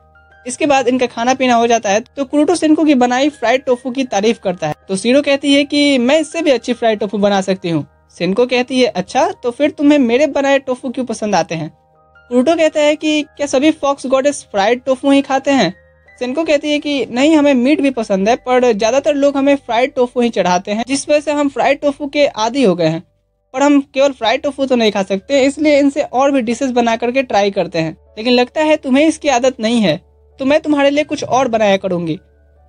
इसके बाद इनका खाना पीना हो जाता है तो कुरुटो सेनको की बनाई फ्राइड टोफू की तारीफ करता है। तो सीडो कहती है कि मैं इससे भी अच्छी फ्राइड टोफू बना सकती हूँ। सेनको कहती है अच्छा, तो फिर तुम्हें मेरे बनाए टोफू क्यों पसंद आते हैं? कुरुटो कहता है कि क्या सभी फॉक्स गॉडेस फ्राइड टोफू ही खाते हैं? सेनको कहती है कि नहीं, हमें मीट भी पसंद है, पर ज्यादातर लोग हमें फ्राइड टोफू ही चढ़ाते हैं, जिस वजह से हम फ्राइड टोफू के आदी हो गए हैं। पर हम केवल फ्राइड टोफू तो नहीं खा सकते, इसलिए इनसे और भी डिशेस बना करके ट्राई करते हैं, लेकिन लगता है तुम्हें इसकी आदत नहीं है, तो मैं तुम्हारे लिए कुछ और बनाया करूंगी।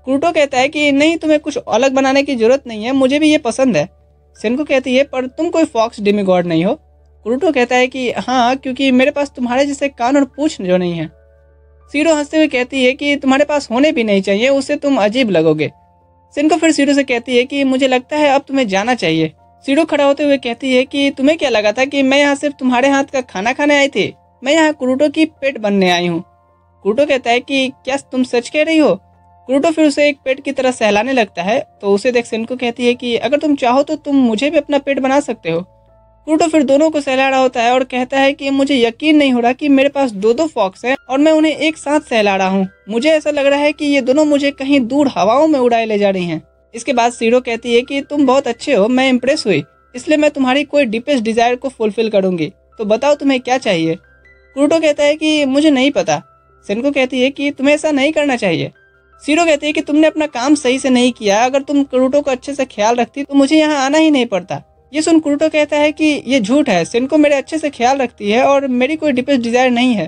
कुरुटो कहता है कि नहीं, तुम्हें कुछ अलग बनाने की जरूरत नहीं है, मुझे भी ये पसंद है। सेनको कहती है पर तुम कोई फॉक्स डिमी गॉड नहीं हो। कुरुटो कहता है कि हाँ, क्योंकि मेरे पास तुम्हारे जैसे कान और पूंछ जो नहीं है। सीडो हंसते हुए कहती है कि तुम्हारे पास होने भी नहीं चाहिए, उससे तुम अजीब लगोगे। सेनको फिर सीडो से कहती है कि मुझे लगता है अब तुम्हें जाना चाहिए। सीडो खड़ा होते हुए कहती है कि तुम्हें क्या लगा था कि मैं यहाँ सिर्फ तुम्हारे हाथ का खाना खाने आई थी? मैं यहाँ कुरुटो की पेट बनने आई हूँ। कुरुटो कहता है कि क्या तुम सच कह रही हो? कुरुटो फिर उसे एक पेट की तरह सहलाने लगता है, तो उसे देख सेनको कहती है कि अगर तुम चाहो तो तुम मुझे भी अपना पेट बना सकते हो। कुरुटो फिर दोनों को सहला रहा होता है और कहता है कि मुझे यकीन नहीं हो रहा कि मेरे पास दो फॉक्स हैं और मैं उन्हें एक साथ सहला रहा हूँ। मुझे ऐसा लग रहा है कि ये दोनों मुझे कहीं दूर हवाओं में उड़ाए ले जा रही हैं। इसके बाद सीडो कहती है कि तुम बहुत अच्छे हो, मैं इम्प्रेस हुई, इसलिए मैं तुम्हारी कोई डीपेस्ट डिजायर को फुलफिल करूंगी। तो बताओ तुम्हें क्या चाहिए? कुरुटो कहता है कि मुझे नहीं पता। सेनको कहती है कि तुम्हें ऐसा नहीं करना चाहिए। सीडो कहती है कि तुमने अपना काम सही से नहीं किया, अगर तुम कुरुटो को अच्छे से ख्याल रखती तो मुझे यहाँ आना ही नहीं पड़ता। ये सुन कुरुटो कहता है कि ये झूठ है, सेनको मेरे अच्छे से ख्याल रखती है और मेरी कोई डीपेस्ट डिजायर नहीं है।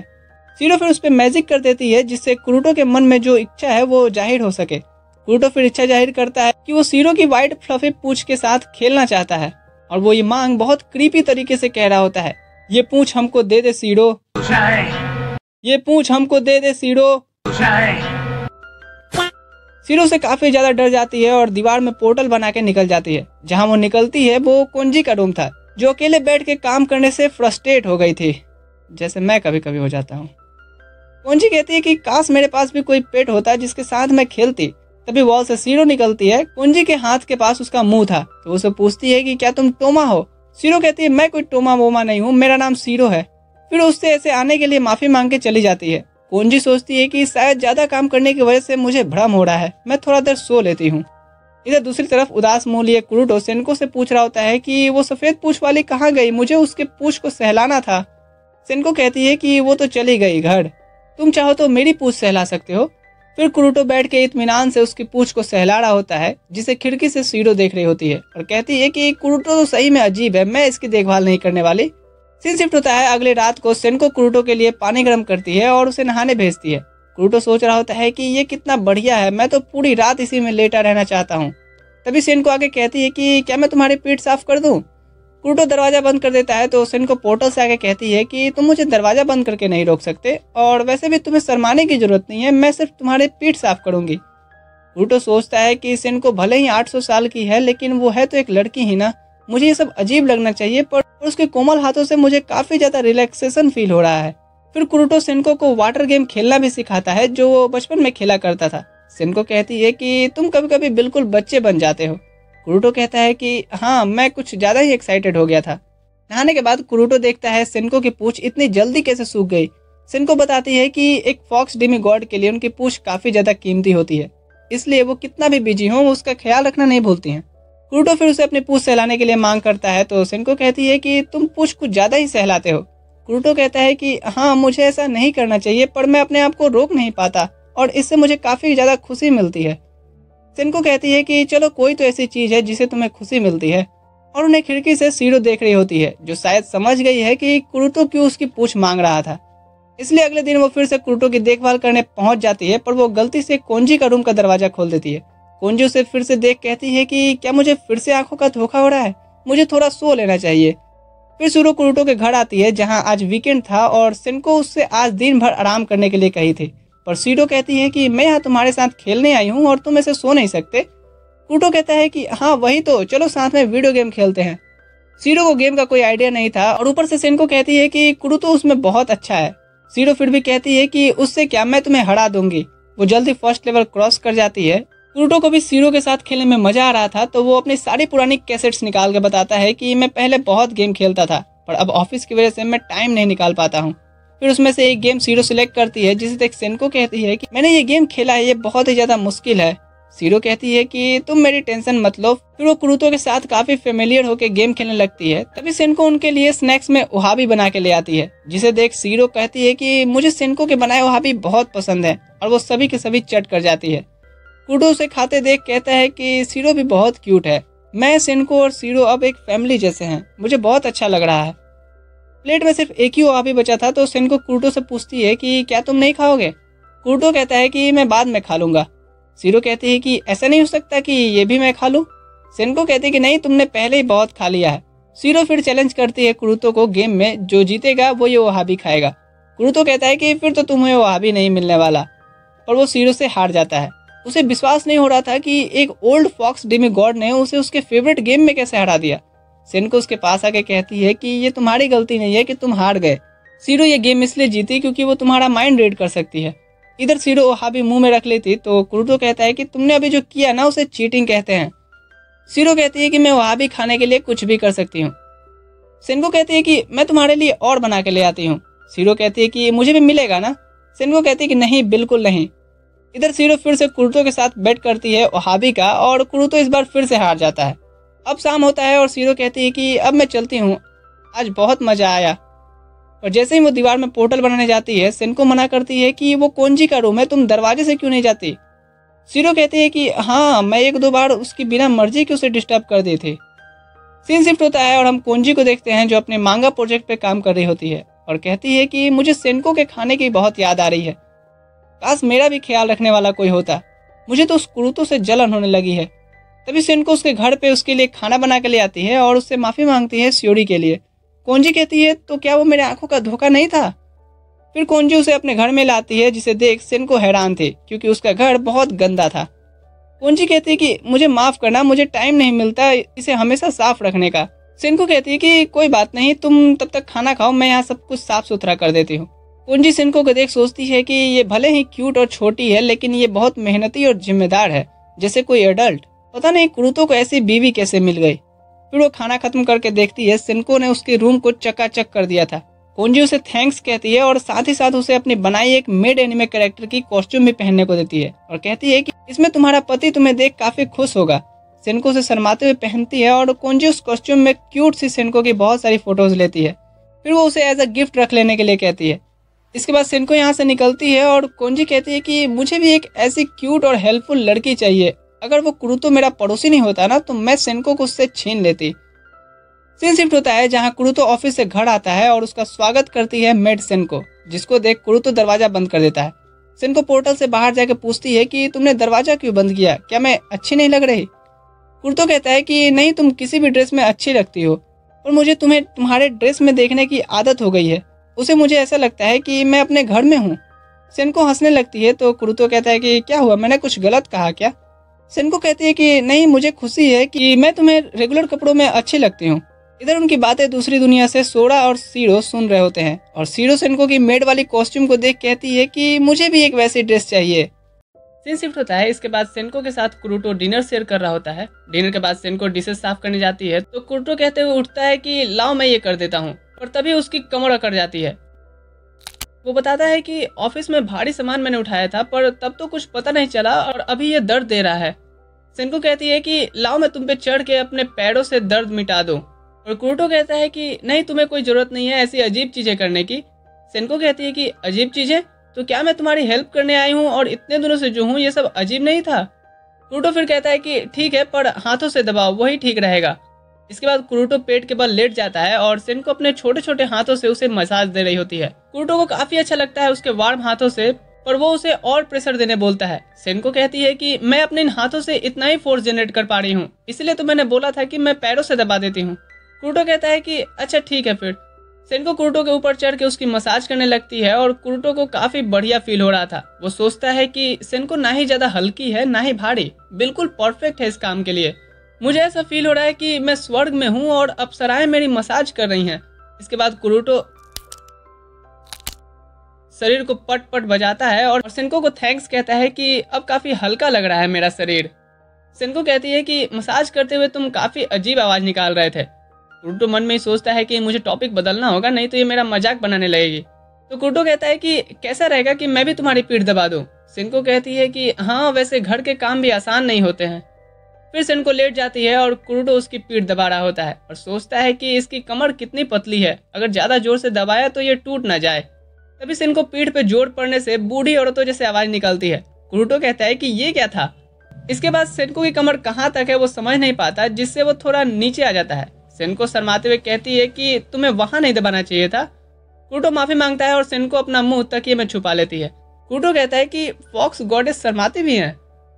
सीडो फिर उस पर मैजिक कर देती है जिससे कुरुटो के मन में जो इच्छा है वो जाहिर हो सके। कुरुटो फिर इच्छा जाहिर करता है कि वो सीडो की व्हाइट फ्लफी पूंछ के साथ खेलना चाहता है, और वो ये मांग बहुत क्रीपी तरीके से कह रहा होता है, ये पूंछ हमको दे दे सीडो, ये पूंछ हमको दे दे सीडो। सीडो से काफी ज्यादा डर जाती है और दीवार में पोर्टल बना के निकल जाती है। जहां वो निकलती है वो कोंजी का रूम था, जो अकेले बैठ के काम करने से फ्रस्ट्रेट हो गई थी, जैसे मैं कभी कभी हो जाता हूँ। कोंजी कहती है कि काश मेरे पास भी कोई पेट होता जिसके साथ मैं खेलती। तभी वॉल से सीडो निकलती है। कोंजी के हाथ के पास उसका मुंह था, तो उसे पूछती है कि क्या तुम टोमा हो? सीडो कहती है मैं कोई टोमा वोमा नहीं हूँ, मेरा नाम सीडो है। फिर उससे ऐसे आने के लिए माफी मांग के चली जाती है। कोंजी सोचती है कि शायद ज्यादा काम करने की वजह से मुझे भ्रम हो रहा है, मैं थोड़ा देर सो लेती हूँ। इधर दूसरी तरफ उदास मुंह लिए कुरुटो सेनको से पूछ रहा होता है कि वो सफेद पूंछ वाली कहाँ गई, मुझे उसके पूंछ को सहलाना था। सेनको कहती है कि वो तो चली गई घर, तुम चाहो तो मेरी पूंछ सहला सकते हो। फिर कुरुटो बैठ के इत्मीनान से उसकी पूंछ को सहला रहा होता है, जिसे खिड़की से सीडो देख रही होती है और कहती है कि कुरुटो तो सही में अजीब है, मैं इसकी देखभाल नहीं करने वाली। सीन शिफ्ट होता है अगले रात को। सेनको कुरुटो के लिए पानी गर्म करती है और उसे नहाने भेजती है। कुरुटो सोच रहा होता है कि ये कितना बढ़िया है, मैं तो पूरी रात इसी में लेटा रहना चाहता हूँ। तभी सेनको आके कहती है कि क्या मैं तुम्हारी पीठ साफ कर दूँ। कुरुटो दरवाजा बंद कर देता है तो सेनको पोर्टल से आके कहती है कि तुम मुझे दरवाजा बंद करके नहीं रोक सकते, और वैसे भी तुम्हें शर्माने की जरूरत नहीं है, मैं सिर्फ तुम्हारी पीठ साफ करूंगी। कुरुटो सोचता है कि सेनको भले ही 800 साल की है, लेकिन वो है तो एक लड़की ही ना, मुझे ये सब अजीब लगना चाहिए, पर उसके कोमल हाथों से मुझे काफी ज्यादा रिलैक्सेशन फील हो रहा है। फिर कुरुटो सेनको को वाटर गेम खेलना भी सिखाता है जो वो बचपन में खेला करता था। सेनको कहती है कि तुम कभी कभी बिल्कुल बच्चे बन जाते हो। कुरुटो कहता है कि हाँ, मैं कुछ ज्यादा ही एक्साइटेड हो गया था। नहाने के बाद कुरुटो देखता है सेनको की पूंछ इतनी जल्दी कैसे सूख गई। सेनको बताती है कि एक फॉक्स डेमिगॉड के लिए उनकी पूंछ काफी ज्यादा कीमती होती है, इसलिए वो कितना भी बिजी हो उसका ख्याल रखना नहीं भूलती हैं। कुरुटो फिर उसे अपनी पूंछ सहलाने के लिए मांग करता है तो सेनको कहती है कि तुम पूंछ कुछ ज्यादा ही सहलाते हो। कुरुटो कहता है कि हाँ, मुझे ऐसा नहीं करना चाहिए, पर मैं अपने आप को रोक नहीं पाता और इससे मुझे काफी ज्यादा खुशी मिलती है। सेनको कहती है कि चलो कोई तो ऐसी चीज है जिसे तुम्हें खुशी मिलती है, और उन्हें खिड़की से सीरो देख रही होती है, जो शायद समझ गई है कि कुरुटो क्यों उसकी पूंछ मांग रहा था। इसलिए अगले दिन वो फिर से कुरुटो की देखभाल करने पहुंच जाती है, पर वो गलती से कोंजी का रूम का दरवाजा खोल देती है। कोंजी उसे फिर से देख कहती है कि क्या मुझे फिर से आंखों का धोखा हो रहा है, मुझे थोड़ा सो लेना चाहिए। फिर सूरो कुरुटो के घर आती है जहाँ आज वीकेंड था और सेनको उससे आज दिन भर आराम करने के लिए कही थी, पर सीरो कहती है कि मैं यहाँ तुम्हारे साथ खेलने आई हूँ और तुम ऐसे सो नहीं सकते। कुरुटो कहता है कि हाँ वही तो, चलो साथ में वीडियो गेम खेलते हैं। सीरो को गेम का कोई आइडिया नहीं था और ऊपर से सेनको कहती है कि कुरुटो उसमें बहुत अच्छा है। सीरो फिर भी कहती है कि उससे क्या, मैं तुम्हें हरा दूंगी। वो जल्दी फर्स्ट लेवल क्रॉस कर जाती है। कुरुटो को भी सीरो के साथ खेलने में मजा आ रहा था तो वो अपनी सारी पुरानी कैसेट्स निकाल के बताता है कि मैं पहले बहुत गेम खेलता था, पर अब ऑफिस की वजह से मैं टाइम नहीं निकाल पाता हूँ। फिर उसमें से एक गेम सीरो सिलेक्ट करती है जिसे देख सेनको कहती है कि मैंने ये गेम खेला है, ये बहुत ही ज्यादा मुश्किल है। सीरो कहती है कि तुम मेरी टेंशन मत लो। फिर वो कुरुटो के साथ काफी फेमिलियर होकर गेम खेलने लगती है। तभी सेनको उनके लिए स्नैक्स में ओहाबी बना के ले आती है, जिसे देख सीरो कहती है कि मुझे सेनको के बनाए ओहाबी बहुत पसंद है, और वो सभी के सभी चट कर जाती है। कुरुटो उसे खाते देख कहता है कि सीरो भी बहुत क्यूट है, मैं, सेनको और सीरो अब एक फैमिली जैसे हैं, मुझे बहुत अच्छा लग रहा है। प्लेट में सिर्फ एक ही ओहाबी बचा था तो सेनको कुरुटो से पूछती है कि क्या तुम नहीं खाओगे। कुरुटो कहता है कि मैं बाद में खा लूंगा। सीरो कहती है कि ऐसा नहीं हो सकता कि ये भी मैं खा लूं। सेनको कहती है कि नहीं, तुमने पहले ही बहुत खा लिया है। सीरो फिर चैलेंज करती है कुरुटो को गेम में, जो जीतेगा वो ये ओहाबी खाएगा। कुरुटो कहता है कि फिर तो तुम्हें ओहाबी नहीं मिलने वाला, पर वो सीरो से हार जाता है। उसे विश्वास नहीं हो रहा था कि एक ओल्ड फॉक्स डेमिगॉड ने उसे उसके फेवरेट गेम में कैसे हरा दिया। सेनको उसके पास आके कहती है कि ये तुम्हारी गलती नहीं है कि तुम हार गए। सीरो ये गेम इसलिए जीती क्योंकि वो तुम्हारा माइंड रीड कर सकती है। इधर सीरो ओहाबी मुंह में रख लेती तो कुरुटो कहता है कि तुमने अभी जो किया ना उसे चीटिंग कहते हैं। सीरो कहती है कि मैं ओहाबी खाने के लिए कुछ भी कर सकती हूँ। सेनको कहती है कि मैं तुम्हारे लिए और बना के ले आती हूँ। सीरो कहती है कि मुझे भी मिलेगा ना। सेनको कहती है कि नहीं, बिल्कुल नहीं। इधर सीरो फिर से कुरुटो के साथ बेट करती है ओहाबी का, और कुरुटो इस बार फिर से हार जाता है। अब शाम होता है और सीरो कहती है कि अब मैं चलती हूँ, आज बहुत मजा आया। और जैसे ही वो दीवार में पोर्टल बनाने जाती है, सेनको मना करती है कि वो कोंजी का रूम है, तुम दरवाजे से क्यों नहीं जाती। सीरो कहती है कि हाँ, मैं एक दो बार उसकी बिना मर्जी के उसे डिस्टर्ब कर दी थी। सीन शिफ्ट होता है और हम कोंजी को देखते हैं जो अपने मांगा प्रोजेक्ट पे काम कर रही होती है और कहती है कि मुझे सेनको के खाने की बहुत याद आ रही है, काश मेरा भी ख्याल रखने वाला कोई होता, मुझे तो उस कुरुटो से जलन होने लगी है। तभी सेनको उसके घर पे उसके लिए खाना बना के ले आती है और उससे माफी मांगती है श्योरी के लिए। कोंजी कहती है तो क्या वो मेरे आंखों का धोखा नहीं था। फिर कोंजी उसे अपने घर में लाती है, जिसे देख सेनको हैरान थी क्योंकि उसका घर बहुत गंदा था। कोंजी कहती है कि मुझे माफ करना, मुझे टाइम नहीं मिलता इसे हमेशा साफ रखने का। सेनको कहती है कि कोई बात नहीं, तुम तब तक खाना खाओ, मैं यहाँ सब कुछ साफ सुथरा कर देती हूँ। कोंजी सेनको को देख सोचती है कि ये भले ही क्यूट और छोटी है, लेकिन ये बहुत मेहनती और जिम्मेदार है, जैसे कोई एडल्ट। पता नहीं कुरुटो को ऐसी बीवी कैसे मिल गई। फिर वो खाना खत्म करके देखती है सेनको ने उसके रूम को चकाचक कर दिया था। कोंजी उसे थैंक्स कहती है और साथ ही साथ उसे अपनी बनाई एक मेड एनिमे कैरेक्टर की कॉस्ट्यूम भी पहनने को देती है और कहती है कि इसमें तुम्हारा पति तुम्हें देख काफी खुश होगा। सेनको उसे शर्माते हुए पहनती है और कोंजी उस कॉस्ट्यूम में क्यूट सी सेनको की बहुत सारी फोटोज लेती है। फिर वो उसे एज अ गिफ्ट रख लेने के लिए कहती है। इसके बाद सेनको यहाँ से निकलती है और कोंजी कहती है कि मुझे भी एक ऐसी क्यूट और हेल्पफुल लड़की चाहिए, अगर वो कुरुटो मेरा पड़ोसी नहीं होता ना तो मैं सेनको को उससे छीन लेती। सीन शिफ्ट होता है जहाँ कुरुटो ऑफिस से घर आता है और उसका स्वागत करती है मेड सेनको, जिसको देख कुरुटो दरवाजा बंद कर देता है। सेनको पोर्टल से बाहर जाकर पूछती है कि तुमने दरवाजा क्यों बंद किया, क्या मैं अच्छी नहीं लग रही? कुरुतो कहता है कि नहीं, तुम किसी भी ड्रेस में अच्छी लगती हो, पर मुझे तुम्हें तुम्हारे ड्रेस में देखने की आदत हो गई है। उसे मुझे ऐसा लगता है कि मैं अपने घर में हूँ। सेनको हंसने लगती है तो कुरुतो कहता है कि क्या हुआ, मैंने कुछ गलत कहा क्या? सेनको कहती है कि नहीं, मुझे खुशी है कि मैं तुम्हें रेगुलर कपड़ों में अच्छी लगती हूँ। इधर उनकी बातें दूसरी दुनिया से सोरा और सीरो सुन रहे होते हैं और सीरो सेनको की मेड वाली कॉस्ट्यूम को देख कहती है कि मुझे भी एक वैसी ड्रेस चाहिए। सीन शिफ्ट होता है। इसके बाद सेनको के साथ कुरुटो डिनर शेयर कर रहा होता है। डिनर के बाद सेनको डिशेस साफ करने जाती है तो कुरुटो कहते हुए उठता है कि लाओ मैं ये कर देता हूँ, और तभी उसकी कमर अकड़ जाती है। वो बताता है कि ऑफिस में भारी सामान मैंने उठाया था, पर तब तो कुछ पता नहीं चला और अभी ये दर्द दे रहा है। सेनको कहती है कि लाओ मैं तुम पे चढ़ के अपने पैरों से दर्द मिटा दूं, और कुरुटो कहता है कि नहीं, तुम्हें कोई जरूरत नहीं है ऐसी अजीब चीजें करने की। सेनको कहती है कि अजीब चीजें? तो क्या मैं तुम्हारी हेल्प करने आई हूँ और इतने दिनों से जो हूँ ये सब अजीब नहीं था? कुरुटो फिर कहता है कि ठीक है, पर हाथों से दबाओ, वही ठीक रहेगा। इसके बाद कुरुटो पेट के बल लेट जाता है और सेनको अपने छोटे छोटे हाथों से उसे मसाज दे रही होती है। कुरुटो को काफी अच्छा लगता है उसके वार्म हाथों से, पर वो उसे और प्रेशर देने बोलता है। सेनको कहती है कि मैं अपने इन हाथों से इतना ही फोर्स जनरेट कर पा रही हूँ, इसलिए तो मैंने बोला था कि मैं पैरों से दबा देती हूँ। कुरुटो कहता है कि अच्छा ठीक है फिर। सेनको कुरुटो के ऊपर चढ़ के उसकी मसाज करने लगती है और कुरुटो को काफी बढ़िया फील हो रहा था। वो सोचता है कि सेनको ना ही ज्यादा हल्की है ना ही भारी, बिल्कुल परफेक्ट है इस काम के लिए। मुझे ऐसा फील हो रहा है कि मैं स्वर्ग में हूँ और अप्सराएं मेरी मसाज कर रही हैं। इसके बाद कुरुटो शरीर को पट पट बजाता है और सेनको को थैंक्स कहता है कि अब काफी हल्का लग रहा है मेरा शरीर। सेनको कहती है कि मसाज करते हुए तुम काफी अजीब आवाज निकाल रहे थे। कुरुटो मन में ही सोचता है कि मुझे टॉपिक बदलना होगा, नहीं तो ये मेरा मजाक बनाने लगेगी। तो कुरुटो कहता है कि कैसा रहेगा कि मैं भी तुम्हारी पीठ दबा दूं। सेनको कहती है कि हाँ, वैसे घर के काम भी आसान नहीं होते हैं। फिर सेनको लेट जाती है और कुरुटो उसकी पीठ दबा रहा होता है और सोचता है कि इसकी कमर कितनी पतली है, अगर ज्यादा जोर से दबाया तो ये टूट ना जाए। तभी सेनको पीठ पे जोर पड़ने से बूढ़ी औरतों जैसे आवाज निकलती है। कुरुटो कहता है कि ये क्या था। इसके बाद सेनको की कमर कहाँ तक है वो समझ नहीं पाता, जिससे वो थोड़ा नीचे आ जाता है। सेनको शर्माते हुए कहती है कि तुम्हें वहां नहीं दबाना चाहिए था। कुरुटो माफी मांगता है और सेनको अपना मुंह तकिए में छुपा लेती है। कुरुटो कहता है कि फॉक्स गॉडेस शर्माती भी हैं।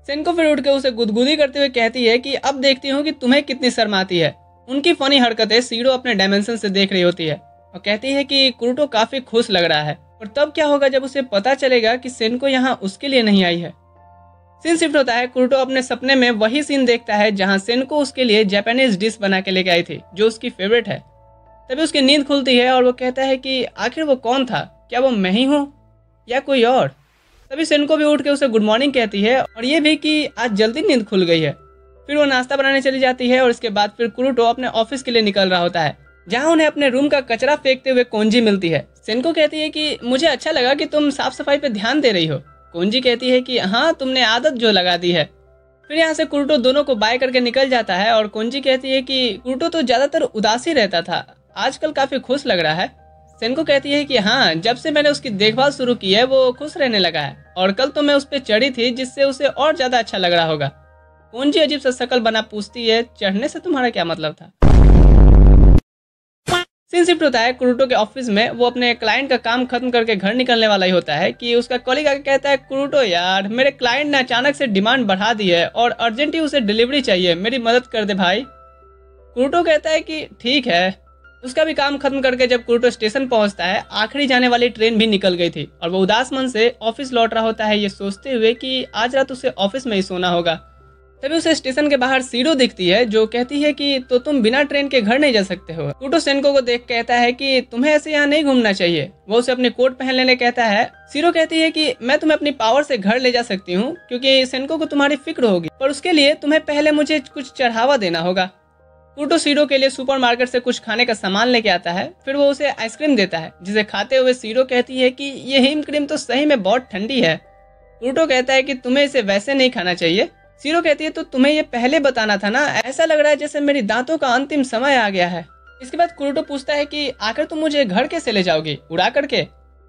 सेनको फिर उठ के उसे गुदगुदी करते हुए कहती है कि अब देखती हूँ कि तुम्हें कितनी शर्माती है। उनकी फनी हरकतें सीडो अपने डायमेंशन से देख रही होती है और कहती है कि कुरुटो काफी खुश लग रहा है, और तब क्या होगा जब उसे पता चलेगा कि सेनको यहाँ उसके लिए नहीं आई है। सीन शिफ्ट होता है। कुरुटो अपने सपने में वही सीन देखता है जहाँ सेनको उसके लिए जापानीज डिश बना के लेके आई थी जो उसकी फेवरेट है। तभी उसकी नींद खुलती है और वो कहता है कि आखिर वो कौन था, क्या वो मैं ही हूँ या कोई और। तभी सेनको भी उठ के उसे गुड मॉर्निंग कहती है और ये भी कि आज जल्दी नींद खुल गई है। फिर वो नाश्ता बनाने चली जाती है और इसके बाद फिर कुरुटो अपने ऑफिस के लिए निकल रहा होता है, जहाँ उन्हें अपने रूम का कचरा फेंकते हुए कोंजी मिलती है। सेनको कहती है कि मुझे अच्छा लगा कि तुम साफ सफाई पे ध्यान दे रही हो। कोंजी कहती है कि हाँ, तुमने आदत जो लगा दी है। फिर यहाँ से कुरुटो दोनों को बाय करके निकल जाता है और कोंजी कहती है कि कुरुटो तो ज्यादातर उदास ही रहता था, आजकल काफी खुश लग रहा है। सेनको कहती है कि हाँ, जब से मैंने उसकी देखभाल शुरू की है वो खुश रहने लगा है, और कल तो मैं उस पर चढ़ी थी जिससे उसे और ज्यादा अच्छा लग रहा होगा। कोंजी अजीब सा शक्ल बना पूछती है, चढ़ने से तुम्हारा क्या मतलब था। सीन शिफ्ट होता है। कुरुटो के ऑफिस में वो अपने क्लाइंट का काम खत्म करके घर निकलने वाला ही होता है कि उसका कॉलीग आके कहता है, कुरुटो यार, मेरे क्लाइंट ने अचानक से डिमांड बढ़ा दी है और अर्जेंट ही उसे डिलीवरी चाहिए, मेरी मदद कर दे भाई। कुरुटो कहता है कि ठीक है। उसका भी काम खत्म करके जब कुरुटो स्टेशन पहुंचता है, आखिरी जाने वाली ट्रेन भी निकल गई थी और वो उदास मन से ऑफिस लौट रहा होता है, ये सोचते हुए कि आज रात उसे ऑफिस में ही सोना होगा। तभी उसे स्टेशन के बाहर सीडो दिखती है जो कहती है कि तो तुम बिना ट्रेन के घर नहीं जा सकते हो। कुरुटो सेनको को देख कहता है कि तुम्हें ऐसे यहाँ नहीं घूमना चाहिए। वो उसे अपनी कोट पहन लेने कहता है। सीडो कहती है कि मैं तुम्हें अपनी पावर से घर ले जा सकती हूँ क्योंकि सेनको को तुम्हारी फिक्र होगी, पर उसके लिए तुम्हें पहले मुझे कुछ चढ़ावा देना होगा। कुरुटो सीडो के लिए सुपरमार्केट से कुछ खाने का सामान लेके आता है। फिर वो उसे आइसक्रीम देता है, जिसे खाते हुए सीडो कहती है कि ये हिम क्रीम तो सही में बहुत ठंडी है। कुरुटो कहता है कि तुम्हें इसे वैसे नहीं खाना चाहिए। सीडो कहती है तो तुम्हें ये पहले बताना था ना, ऐसा लग रहा है जैसे मेरी दांतों का अंतिम समय आ गया है। इसके बाद कुरुटो पूछता है कि आखिर तुम मुझे घर कैसे ले जाओगी, उड़ा करके।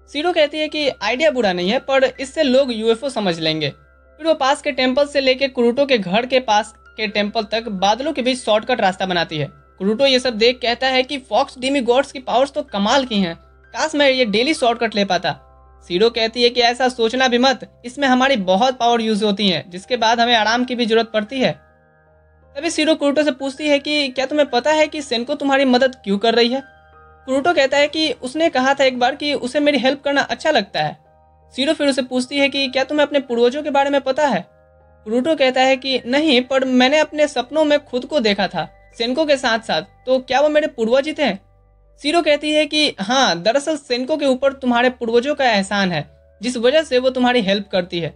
सीडो कहती है कि आइडिया बुरा नहीं है, पर इससे लोग यूएफओ समझ लेंगे। फिर वो पास के टेम्पल से लेके कुरुटो के घर के पास के टेम्पल तक बादलों के बीच शॉर्टकट रास्ता बनाती है। कुरुटो ये सब देख कहता है कि फॉक्स डिमी गॉड्स की पावर्स तो कमाल की हैं, काश मैं ये डेली शॉर्टकट ले पाता। सीरो कहती है कि ऐसा सोचना भी मत, इसमें हमारी बहुत पावर यूज होती है, जिसके बाद हमें आराम की भी जरूरत पड़ती है। तभी सीरो कुरुटो से पूछती है कि क्या तुम्हें पता है कि सेनको तुम्हारी मदद क्यों कर रही है। कुरुटो कहता है कि उसने कहा था एक बार कि उसे मेरी हेल्प करना अच्छा लगता है। सीरो फिर उसे पूछती है कि क्या तुम्हें अपने पूर्वजों के बारे में पता है। कुरुटो कहता है कि नहीं, पर मैंने अपने सपनों में खुद को देखा था सेनको के साथ साथ, तो क्या वो मेरे पूर्वज ही थे। सीरो कहती है कि हाँ, दरअसल सेनको के ऊपर तुम्हारे पूर्वजों का एहसान है, जिस वजह से वो तुम्हारी हेल्प करती है।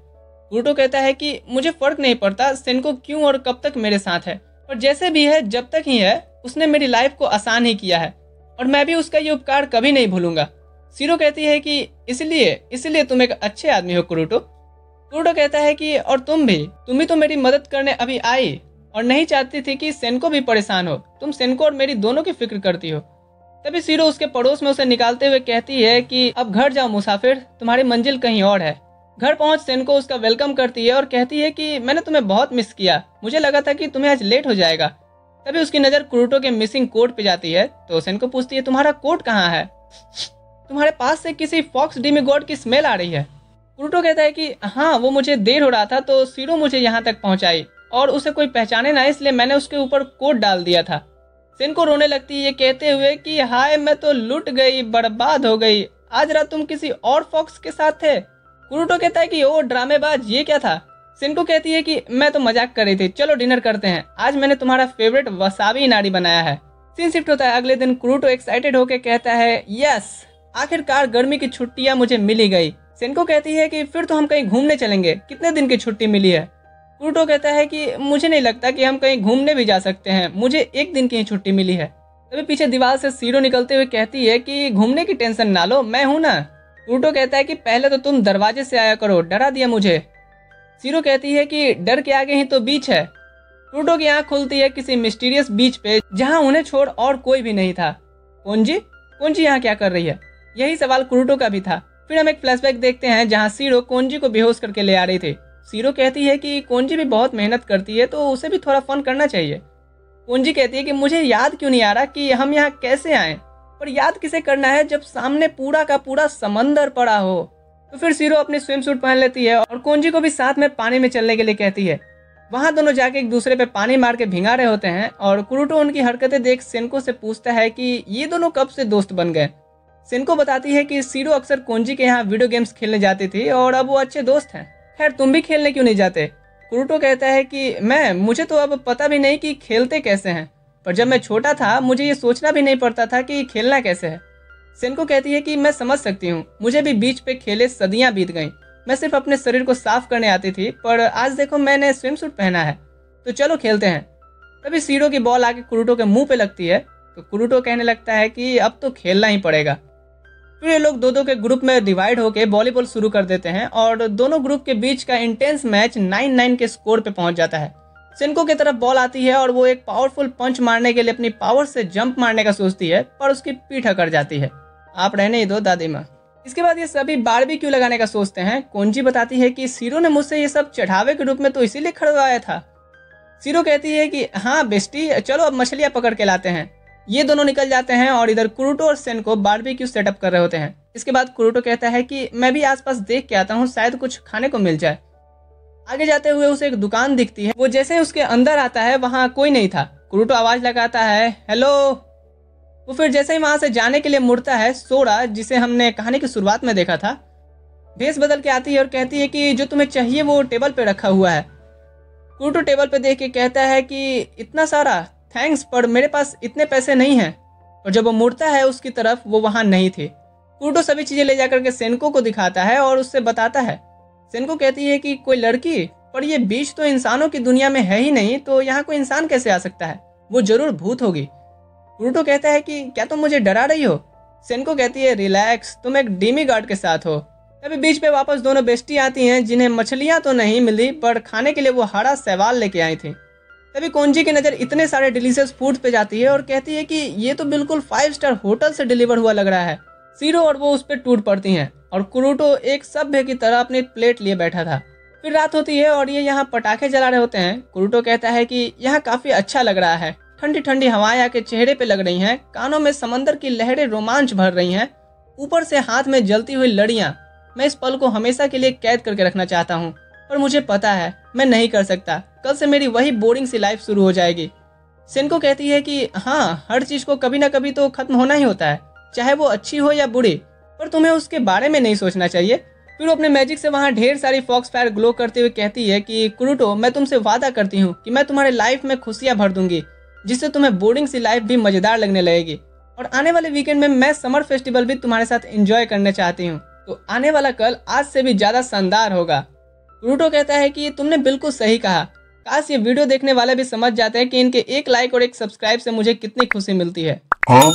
कुरुटो कहता है कि मुझे फर्क नहीं पड़ता सेनको क्यों और कब तक मेरे साथ है, पर जैसे भी है जब तक ही है उसने मेरी लाइफ को आसान ही किया है और मैं भी उसका ये उपकार कभी नहीं भूलूंगा। सीरो कहती है कि इसलिए तुम एक अच्छे आदमी हो कुरुटो। कुरुटो कहता है कि और तुम ही तो मेरी मदद करने अभी आई और नहीं चाहती थी कि सेनको भी परेशान हो, तुम सेनको और मेरी दोनों की फिक्र करती हो। तभी सीरो उसके पड़ोस में उसे निकालते हुए कहती है कि अब घर जाओ मुसाफिर, तुम्हारी मंजिल कहीं और है। घर पहुंच सेनको उसका वेलकम करती है और कहती है कि मैंने तुम्हें बहुत मिस किया, मुझे लगा था कि तुम्हें आज लेट हो जाएगा। तभी उसकी नज़र कुरुटो के मिसिंग कोट पे जाती है तो सेनको पूछती है तुम्हारा कोट कहाँ है, तुम्हारे पास से किसी फॉक्स डेमिगॉड की स्मेल आ रही है। कुरुटो कहता है कि हाँ, वो मुझे देर हो रहा था तो सीरो मुझे यहाँ तक पहुँचाई और उसे कोई पहचाने ना, इसलिए मैंने उसके ऊपर कोट डाल दिया था। सेनको रोने लगती है ये कहते हुए कि हाय, मैं तो लुट गई, बर्बाद हो गई, आज रात तुम किसी और फॉक्स के साथ थे। कुरुटो कहता है कि ओ ड्रामेबाज, ये क्या था। सेनको कहती है कि मैं तो मजाक कर रही थी, चलो डिनर करते हैं, आज मैंने तुम्हारा फेवरेट वसाबी इनारी बनाया है। सीन शिफ्ट होता है अगले दिन। कुरुटो एक्साइटेड होकर कहता है यस, आखिरकार गर्मी की छुट्टियां मुझे मिली गई। सेनको कहती है कि फिर तो हम कहीं घूमने चलेंगे, कितने दिन की छुट्टी मिली है। कुरुटो कहता है कि मुझे नहीं लगता कि हम कहीं घूमने भी जा सकते हैं, मुझे एक दिन की ही छुट्टी मिली है। तभी पीछे दीवार से सीरो निकलते हुए कहती है कि घूमने की टेंशन ना लो, मैं हूं ना। कुरुटो कहता है कि पहले तो तुम दरवाजे से आया करो, डरा दिया मुझे। सीरो कहती है कि डर के आगे ही तो बीच है। कुरुटो की आंख खुलती है किसी मिस्टीरियस बीच पे जहां उन्हें छोड़ और कोई भी नहीं था। कोंजी यहाँ क्या कर रही है, यही सवाल कुरुटो का भी था। फिर हम एक फ्लैशबैक देखते हैं जहां सीरो कोंजी को बेहोश करके ले आ रही थी। सीरो कहती है कि कोंजी भी बहुत मेहनत करती है तो उसे भी थोड़ा फन करना चाहिए। कोंजी कहती है कि मुझे याद क्यों नहीं आ रहा कि हम यहाँ कैसे आए, पर याद किसे करना है जब सामने पूरा का पूरा समंदर पड़ा हो। तो फिर सीरो अपनी स्विम सूट पहन लेती है और कोंजी को भी साथ में पानी में चलने के लिए कहती है। वहां दोनों जाके एक दूसरे पे पानी मार के भिंगा रहे होते हैं और कुरुटो उनकी हरकतें देख सेनको से पूछता है कि ये दोनों कब से दोस्त बन गए। सेनको बताती है कि सीरो अक्सर कोंजी के यहाँ वीडियो गेम्स खेलने जाती थी और अब वो अच्छे दोस्त हैं। खैर तुम भी खेलने क्यों नहीं जाते। कुरुटो कहता है कि मुझे तो अब पता भी नहीं कि खेलते कैसे हैं, पर जब मैं छोटा था मुझे ये सोचना भी नहीं पड़ता था कि खेलना कैसे है। सेनको कहती है कि मैं समझ सकती हूँ, मुझे भी बीच पे खेले सदियां बीत गईं, मैं सिर्फ अपने शरीर को साफ करने आती थी, पर आज देखो मैंने स्विम सूट पहना है, तो चलो खेलते हैं। तभी सीरो की बॉल आके कुरुटो के मुंह पे लगती है तो कुरुटो कहने लगता है कि अब तो खेलना ही पड़ेगा। फिर ये लोग दो के ग्रुप में डिवाइड होकर वॉलीबॉल शुरू कर देते हैं और दोनों ग्रुप के बीच का इंटेंस मैच 9-9 के स्कोर पे पहुंच जाता है। सेनको की तरफ बॉल आती है और वो एक पावरफुल पंच मारने के लिए अपनी पावर से जंप मारने का सोचती है, पर उसकी पीठ अकड़ जाती है। आप रहने ही दो दादी माँ। इसके बाद ये सभी बारबेक्यू लगाने का सोचते हैं। कोंजी बताती है कि सीरो ने मुझसे ये सब चढ़ावे के रूप में तो इसीलिए खरीदवाया था। सीरो कहती है कि हाँ बेस्टी, चलो अब मछलियाँ पकड़ के लाते हैं। ये दोनों निकल जाते हैं और इधर कुरुटो और सेनको बारबेक्यू सेटअप कर रहे होते हैं। इसके बाद कुरुटो कहता है कि मैं भी आसपास देख के आता हूँ, शायद कुछ खाने को मिल जाए। आगे जाते हुए उसे एक दुकान दिखती है, वो जैसे ही उसके अंदर आता है वहाँ कोई नहीं था। कुरुटो आवाज लगाता है हेलो। वो फिर जैसे ही वहां से जाने के लिए मुड़ता है, सोरा जिसे हमने कहानी की शुरुआत में देखा था भेस बदल के आती है और कहती है कि जो तुम्हें चाहिए वो टेबल पे रखा हुआ है। कुरुटो टेबल पे देख के कहता है कि इतना सारा थैंक्स, पर मेरे पास इतने पैसे नहीं हैं। और जब वो मुड़ता है उसकी तरफ, वो वहां नहीं थे। कुरुटो सभी चीजें ले जाकर के सेनको को दिखाता है और उससे बताता है। सेनको कहती है कि कोई लड़की, पर ये बीच तो इंसानों की दुनिया में है ही नहीं, तो यहाँ कोई इंसान कैसे आ सकता है, वो जरूर भूत होगी। कुरुटो कहता है कि क्या तुम मुझे डरा रही हो। सेनको कहती है रिलैक्स, तुम एक डेमिगॉड के साथ हो। तभी बीच पे वापस दोनों बेस्टी आती हैं जिन्हें मछलियां तो नहीं मिली, पर खाने के लिए वो हरा शैवाल लेके आई थी। तभी कोंजी की नज़र इतने सारे डिलीशियस फूड पे जाती है और कहती है कि ये तो बिल्कुल 5 स्टार होटल से डिलीवर हुआ लग रहा है। सीरो और वो उस पर टूट पड़ती हैं और कुरुटो एक सभ्य की तरह अपनी प्लेट लिए बैठा था। फिर रात होती है और ये यहाँ पटाखे जला रहे होते हैं। कुरुटो कहता है कि यहाँ काफी अच्छा लग रहा है, ठंडी ठंडी हवाएं आके चेहरे पे लग रही हैं, कानों में समंदर की लहरें रोमांच भर रही हैं, ऊपर से हाथ में जलती हुई लड़ियाँ, मैं इस पल को हमेशा के लिए कैद करके रखना चाहता हूँ, पर मुझे पता है मैं नहीं कर सकता। कल से मेरी वही बोरिंग सी लाइफ शुरू हो जाएगी। सेनको कहती है कि हाँ, हर चीज को कभी ना कभी तो खत्म होना ही होता है, चाहे वो अच्छी हो या बुरी, पर तुम्हें उसके बारे में नहीं सोचना चाहिए। फिर वो अपने मैजिक से वहाँ ढेर सारी फॉक्स फायर ग्लो करते हुए कहती है कि कुरुटो, मैं तुमसे वादा करती हूँ कि मैं तुम्हारे लाइफ में खुशियाँ भर दूंगी, जिससे तुम्हें बोरिंग सी लाइफ भी मजेदार लगने लगेगी। और आने वाले वीकेंड में मैं समर फेस्टिवल भी तुम्हारे साथ एंजॉय करना चाहती हूँ, तो आने वाला कल आज से भी ज्यादा शानदार होगा। कुरुटो कहता है कि तुमने बिल्कुल सही कहा, काश ये वीडियो देखने वाले भी समझ जाते हैं कि इनके एक लाइक और एक सब्सक्राइब से मुझे कितनी खुशी मिलती है। हाँ?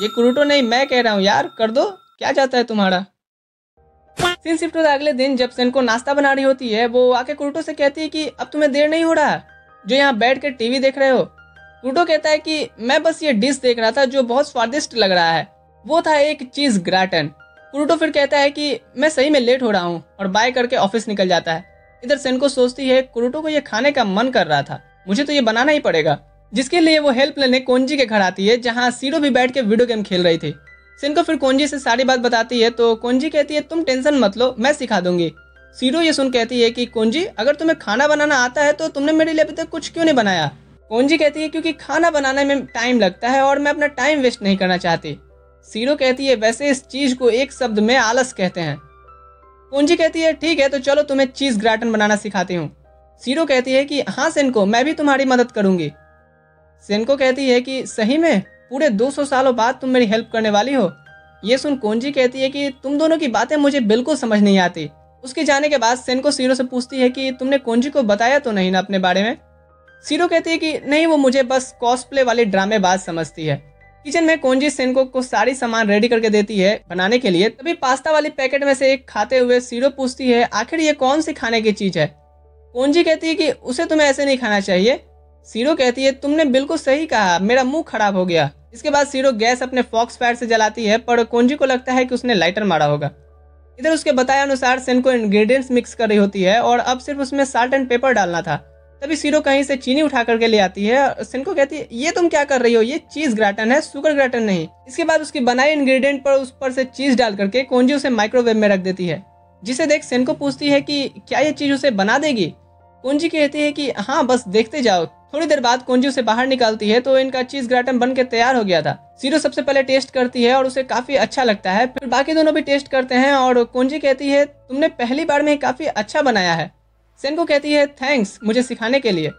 ये कुरुटो नहीं, मैं कह रहा हूँ यार, कर दो, क्या जाता है तुम्हारा। सीन शिफ्ट होता है अगले दिन, जब सेनको नाश्ता बना रही होती है, वो आके कुरुटो से कहती है कि अब तुम्हें देर नहीं हो रहा जो यहाँ बैठ कर टीवी देख रहे हो। कुरुटो कहता है कि मैं बस ये डिश देख रहा था जो बहुत स्वादिष्ट लग रहा है, वो था एक चीज ग्राटन। कुरुटो फिर कहता है कि मैं सही में लेट हो रहा हूँ और बाय करके ऑफिस निकल जाता है। इधर सेनको सोचती है कुरुटो को ये खाने का मन कर रहा था, मुझे तो ये बनाना ही पड़ेगा, जिसके लिए वो हेल्प लेने कोंजी के घर आती है, जहाँ सीरो भी बैठ के वीडियो गेम खेल रही थी। सेनको फिर कोंजी से सारी बात बताती है, तो कोंजी कहती है तुम टेंशन मत लो, मैं सिखा दूंगी। सीरो ये सुन कहती है कि कोंजी, अगर तुम्हें खाना बनाना आता है तो तुमने मेरे लिए अभी तक कुछ क्यों नहीं बनाया। कोंजी कहती है क्योंकि खाना बनाने में टाइम लगता है और मैं अपना टाइम वेस्ट नहीं करना चाहती। सीरो कहती है वैसे इस चीज को एक शब्द में आलस कहते हैं। कोंजी कहती है ठीक है, तो चलो तुम्हें चीज ग्राटन बनाना सिखाती हूँ। सीरो कहती है कि हाँ सेनको, मैं भी तुम्हारी मदद करूंगी। सेनको कहती है कि सही में पूरे 200 सालों बाद तुम मेरी हेल्प करने वाली हो। ये सुन कोंजी कहती है कि तुम दोनों की बातें मुझे बिल्कुल समझ नहीं आती। उसके जाने के बाद सेनको सीरो से पूछती है कि तुमने कोंजी को बताया तो नहीं ना अपने बारे में। सीरो कहती है कि नहीं, वो मुझे बस कॉस्प्ले वाली ड्रामेबाज समझती है। किचन में कोंजी सेनको को सारी सामान रेडी करके देती है बनाने के लिए। तभी पास्ता वाली पैकेट में से एक खाते हुए सीरो पूछती है आखिर ये कौन सी खाने की चीज है। कोंजी कहती है कि उसे तुम्हें ऐसे नहीं खाना चाहिए। सीरो कहती है तुमने बिल्कुल सही कहा, मेरा मुंह खराब हो गया। इसके बाद सीरो गैस अपने फॉक्स फायर से जलाती है, पर कोंजी को लगता है कि उसने लाइटर मारा होगा। इधर उसके बताए अनुसार सेनको इंग्रेडिएंट्स मिक्स कर रही होती है और अब सिर्फ उसमें साल्ट एंड पेपर डालना था। तभी सीरो कहीं से चीनी उठा करके ले आती है। सेनको कहती है ये तुम क्या कर रही हो, ये चीज ग्राटन है, शुगर ग्राटन नहीं। इसके बाद उसकी बनाई इंग्रेडिएंट पर उस पर से चीज डाल करके कोंजी उसे माइक्रोवेव में रख देती है, जिसे देख सेनको पूछती है कि क्या ये चीज उसे बना देगी। कोंजी कहती है कि हाँ, बस देखते जाओ। थोड़ी देर बाद कोंजी उसे बाहर निकालती है तो इनका चीज ग्राटन बन के तैयार हो गया था। सीरो सबसे पहले टेस्ट करती है और उसे काफी अच्छा लगता है। फिर बाकी दोनों भी टेस्ट करते हैं और कोंजी कहती है तुमने पहली बार में काफी अच्छा बनाया है। सेनको कहती है थैंक्स मुझे सिखाने के लिए।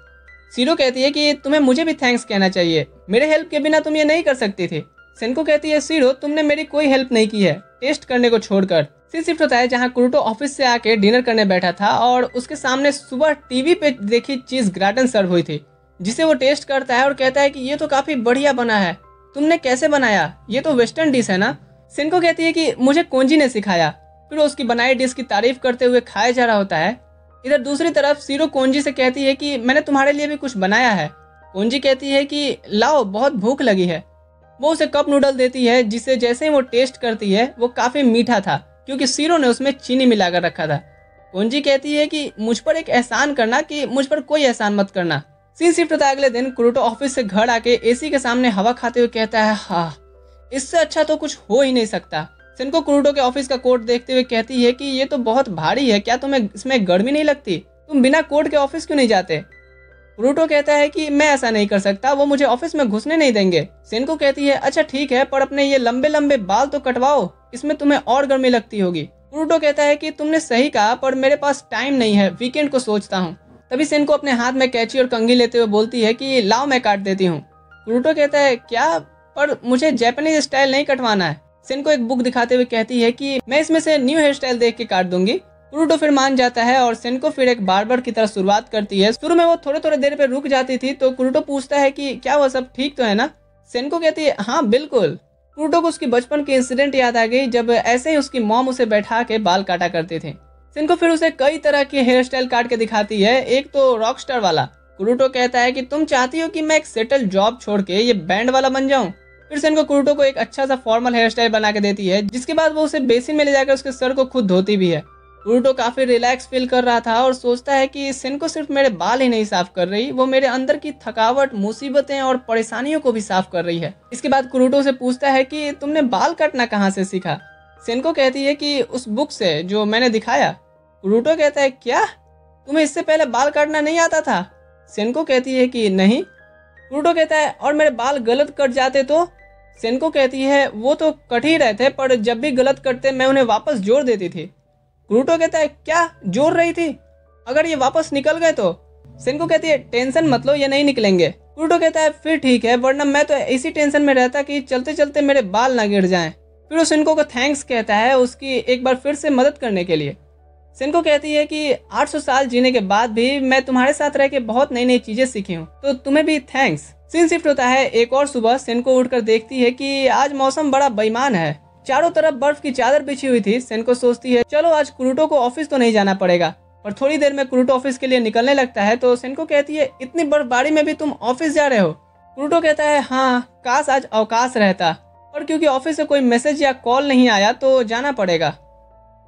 सीरो कहती है कि तुम्हें मुझे भी थैंक्स कहना चाहिए, मेरे हेल्प के बिना तुम ये नहीं कर सकती थी। सेनको कहती है सीरो, तुमने मेरी कोई हेल्प नहीं की है टेस्ट करने को छोड़कर। सीन शिफ्ट होता है जहाँ कुरुटो ऑफिस से आके डिनर करने बैठा था और उसके सामने सुबह टीवी पे देखी चीज ग्राटन सर्व हुई थी, जिसे वो टेस्ट करता है और कहता है कि ये तो काफी बढ़िया बना है, तुमने कैसे बनाया, ये तो वेस्टर्न डिश है ना। सेनको कहती है कि मुझे कोंजी ने सिखाया। फिर वो उसकी बनाई डिश की तारीफ करते हुए खाया जा रहा होता है। इधर दूसरी तरफ सीरो कोंजी से कहती है कि मैंने तुम्हारे लिए भी कुछ बनाया है। कोंजी कहती है कि लाओ, बहुत भूख लगी है। वो उसे कप नूडल देती है, जिसे जैसे ही वो टेस्ट करती है वो काफी मीठा था, क्योंकि सीरो ने उसमें चीनी मिलाकर रखा था। कोंजी कहती है कि मुझ पर एक एहसान करना कि मुझ पर कोई एहसान मत करना। सीन शिफ्ट होता है अगले दिन। कुरुटो ऑफिस से घर आके एसी के सामने हवा खाते हुए कहता है हाँ, इससे अच्छा तो कुछ हो ही नहीं सकता। सेनको कुरुटो के ऑफिस का कोट देखते हुए कहती है कि ये तो बहुत भारी है, क्या तुम्हें इसमें गर्मी नहीं लगती, तुम बिना कोट के ऑफिस क्यों नहीं जाते। कुरुटो कहता है कि मैं ऐसा नहीं कर सकता, वो मुझे ऑफिस में घुसने नहीं देंगे। सेनको कहती है अच्छा ठीक है, पर अपने ये लंबे लंबे बाल तो कटवाओ, इसमें तुम्हें और गर्मी लगती होगी। कुरुटो कहता है कि तुमने सही कहा, पर मेरे पास टाइम नहीं है, वीकेंड को सोचता हूँ। तभी सेनको अपने हाथ में कैंची और कंघी लेते हुए बोलती है कि लाओ मैं काट देती हूँ। कुरुटो कहता है क्या, पर मुझे जापानीज स्टाइल नहीं कटवाना है। सेनको एक बुक दिखाते हुए कहती है कि मैं इसमें से न्यू हेयर स्टाइल देख के काट दूंगी। कुरुटो फिर मान जाता है और सेनको फिर एक बार्बर की तरह शुरुआत करती है। शुरू में वो थोड़े थोड़े देर पे रुक जाती थी, तो कुरुटो पूछता है कि क्या वो सब ठीक तो है ना। सेनको कहती है हाँ बिल्कुल। कुरुटो को उसकी बचपन की इंसिडेंट याद आ गई, जब ऐसे ही उसकी मॉम उसे बैठा के बाल काटा करते थे। सेनको फिर उसे कई तरह के हेयर स्टाइल काट के दिखाती है, एक तो रॉकस्टार वाला। कुरुटो कहता है कि तुम चाहती हो कि मैं एक सेटल जॉब छोड़ के ये बैंड वाला बन जाऊं। फिर सेनको कुरुटो को एक अच्छा सा फॉर्मल हेयर स्टाइल बना के देती है, जिसके बाद वो उसे बेसिन में ले जाकर उसके सर को खुद धोती भी है। कुरुटो काफी रिलैक्स फील कर रहा था और सोचता है कि सेनको सिर्फ मेरे बाल ही नहीं साफ कर रही, वो मेरे अंदर की थकावट, मुसीबतें और परेशानियों को भी साफ कर रही है। इसके बाद कुरुटो से पूछता है कि तुमने बाल काटना कहाँ से सीखा। सेनको कहती है कि उस बुक से जो मैंने दिखाया। कुरुटो कहता है क्या, तुम्हें इससे पहले बाल काटना नहीं आता था? सेनको कहती है कि नहीं। कुरुटो कहता है और मेरे बाल गलत कट जाते तो? सेनको कहती है वो तो कट ही रहे थे, पर जब भी गलत कटते मैं उन्हें वापस जोड़ देती थी। कुरुटो कहता है क्या जोड़ रही थी, अगर ये वापस निकल गए तो? सेनको कहती है टेंशन मत लो, ये नहीं निकलेंगे। कुरुटो कहता है फिर ठीक है, वरना मैं तो इसी टेंशन में रहता कि चलते चलते मेरे बाल ना गिर जाएं। फिर वो सेनको को थैंक्स कहता है उसकी एक बार फिर से मदद करने के लिए। सेनको कहती है कि 800 साल जीने के बाद भी मैं तुम्हारे साथ रह के बहुत नई नई चीजें सीखी हूँ, तो तुम्हें भी थैंक्स। सीन शिफ्ट होता है एक और सुबह। सेनको उठकर देखती है कि आज मौसम बड़ा बेईमान है, चारों तरफ बर्फ की चादर बिछी हुई थी। सेनको सोचती है चलो आज कुरुटो को ऑफिस तो नहीं जाना पड़ेगा, पर थोड़ी देर में कुरुटो ऑफिस के लिए निकलने लगता है तो सेनको कहती है इतनी बर्फबारी में भी तुम ऑफिस जा रहे हो? कुरुटो कहता है हाँ, काश आज अवकाश रहता, पर क्योंकि ऑफिस से कोई मैसेज या कॉल नहीं आया तो जाना पड़ेगा।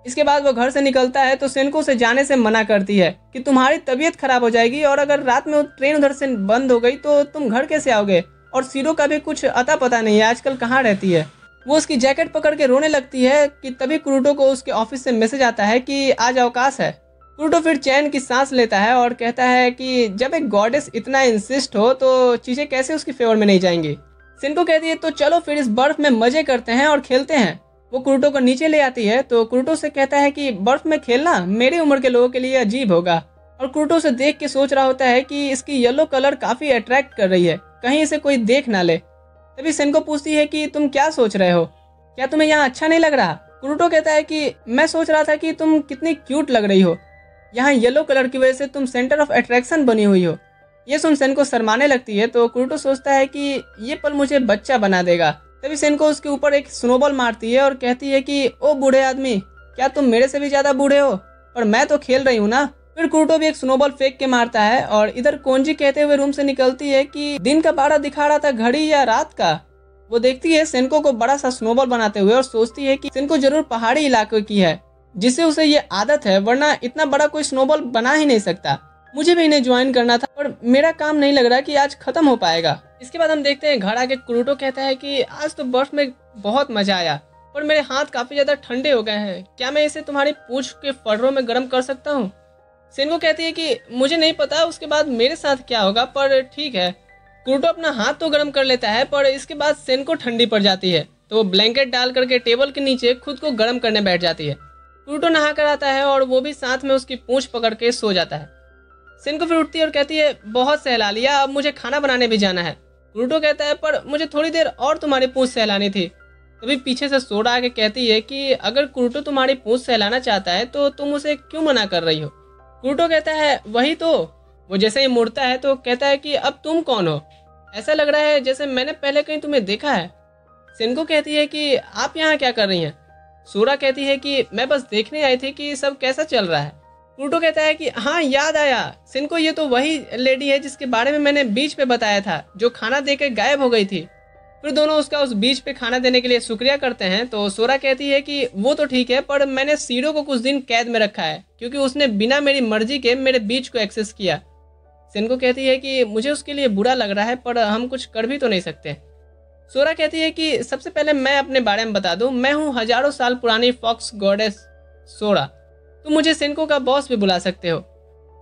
इसके बाद वो घर से निकलता है तो सेनको उसे जाने से मना करती है कि तुम्हारी तबीयत खराब हो जाएगी और अगर रात में वो ट्रेन उधर से बंद हो गई तो तुम घर कैसे आओगे, और सीरो का भी कुछ अता पता नहीं है आजकल कहाँ रहती है। वो उसकी जैकेट पकड़ के रोने लगती है कि तभी कुरुटो को उसके ऑफिस से मैसेज आता है कि आज अवकाश है। कुरुटो फिर चैन की सांस लेता है और कहता है कि जब एक गॉडेस इतना इंसिस्ट हो तो चीजें कैसे उसकी फेवर में नहीं जाएंगी। सेनको कहती है तो चलो फिर इस बर्फ में मजे करते हैं और खेलते हैं। वो कुरुटो को नीचे ले आती है तो कुरुटो से कहता है कि बर्फ में खेलना मेरी उम्र के लोगों के लिए अजीब होगा, और कुरुटो से देख के सोच रहा होता है कि इसकी येलो कलर काफी अट्रैक्ट कर रही है, कहीं इसे कोई देख ना ले। तभी सेनको पूछती है कि तुम क्या सोच रहे हो, क्या तुम्हें यहाँ अच्छा नहीं लग रहा? कुरुटो कहता है कि मैं सोच रहा था कि तुम कितनी क्यूट लग रही हो, यहाँ येलो कलर की वजह से तुम सेंटर ऑफ अट्रैक्शन बनी हुई हो। ये सुन सेनको शर्माने लगती है तो कुरुटो सोचता है कि ये पल मुझे बच्चा बना देगा। तभी सेनको उसके ऊपर एक स्नोबॉल मारती है और कहती है कि ओ बूढ़े आदमी, क्या तुम मेरे से भी ज्यादा बूढ़े हो, पर मैं तो खेल रही हूँ ना। फिर कुरुटो भी एक स्नोबॉल फेंक के मारता है और इधर कोंजी कहते हुए रूम से निकलती है कि दिन का 12 दिखा रहा था घड़ी या रात का। वो देखती है सेनको को बड़ा सा स्नोबॉल बनाते हुए और सोचती है कि सेनको जरूर पहाड़ी इलाके की है जिससे उसे ये आदत है, वरना इतना बड़ा कोई स्नोबॉल बना ही नहीं सकता। मुझे भी इन्हें ज्वाइन करना था पर मेरा काम नहीं लग रहा कि आज खत्म हो पाएगा। इसके बाद हम देखते हैं घर आके कुरुटो कहता है कि आज तो बर्फ में बहुत मजा आया, पर मेरे हाथ काफी ज्यादा ठंडे हो गए हैं, क्या मैं इसे तुम्हारी पूंछ के फर्रों में गर्म कर सकता हूँ? सेनको कहती है कि मुझे नहीं पता उसके बाद मेरे साथ क्या होगा, पर ठीक है। कुरुटो अपना हाथ तो गर्म कर लेता है, पर इसके बाद सेनको ठंडी पड़ जाती है तो वो ब्लैंकेट डाल करके टेबल के नीचे खुद को गर्म करने बैठ जाती है। कुरुटो नहा कर आता है और वो भी साथ में उसकी पूंछ पकड़ के सो जाता है। सेनको फिर उठती है और कहती है बहुत सहला लिया, अब मुझे खाना बनाने भी जाना है। कुरुटो कहता है पर मुझे थोड़ी देर और तुम्हारी पूंछ सहलानी थी। तभी पीछे से सोडा आके कहती है कि अगर कुरुटो तुम्हारी पूंछ सहलाना चाहता है तो तुम उसे क्यों मना कर रही हो? कुरुटो कहता है वही तो। वो जैसे ही मुड़ता है तो कहता है कि अब तुम कौन हो, ऐसा लग रहा है जैसे मैंने पहले कहीं तुम्हें देखा है। सेनको कहती है कि आप यहाँ क्या कर रही हैं? सोरा कहती है कि मैं बस देखने आई थी कि सब कैसा चल रहा है। कुरुटो कहता है कि हाँ याद आया सेनको, ये तो वही लेडी है जिसके बारे में मैंने बीच पे बताया था, जो खाना देकर गायब हो गई थी। फिर दोनों उसका उस बीच पे खाना देने के लिए शुक्रिया करते हैं तो सोरा कहती है कि वो तो ठीक है, पर मैंने सीरो को कुछ दिन कैद में रखा है क्योंकि उसने बिना मेरी मर्जी के मेरे बीच को एक्सेस किया। सेनको कहती है कि मुझे उसके लिए बुरा लग रहा है, पर हम कुछ कर भी तो नहीं सकते। सोरा कहती है कि सबसे पहले मैं अपने बारे में बता दूं, मैं हूँ हजारों साल पुरानी फॉक्स गॉडेस सोरा। तुम मुझे सेनको का बॉस भी बुला सकते हो।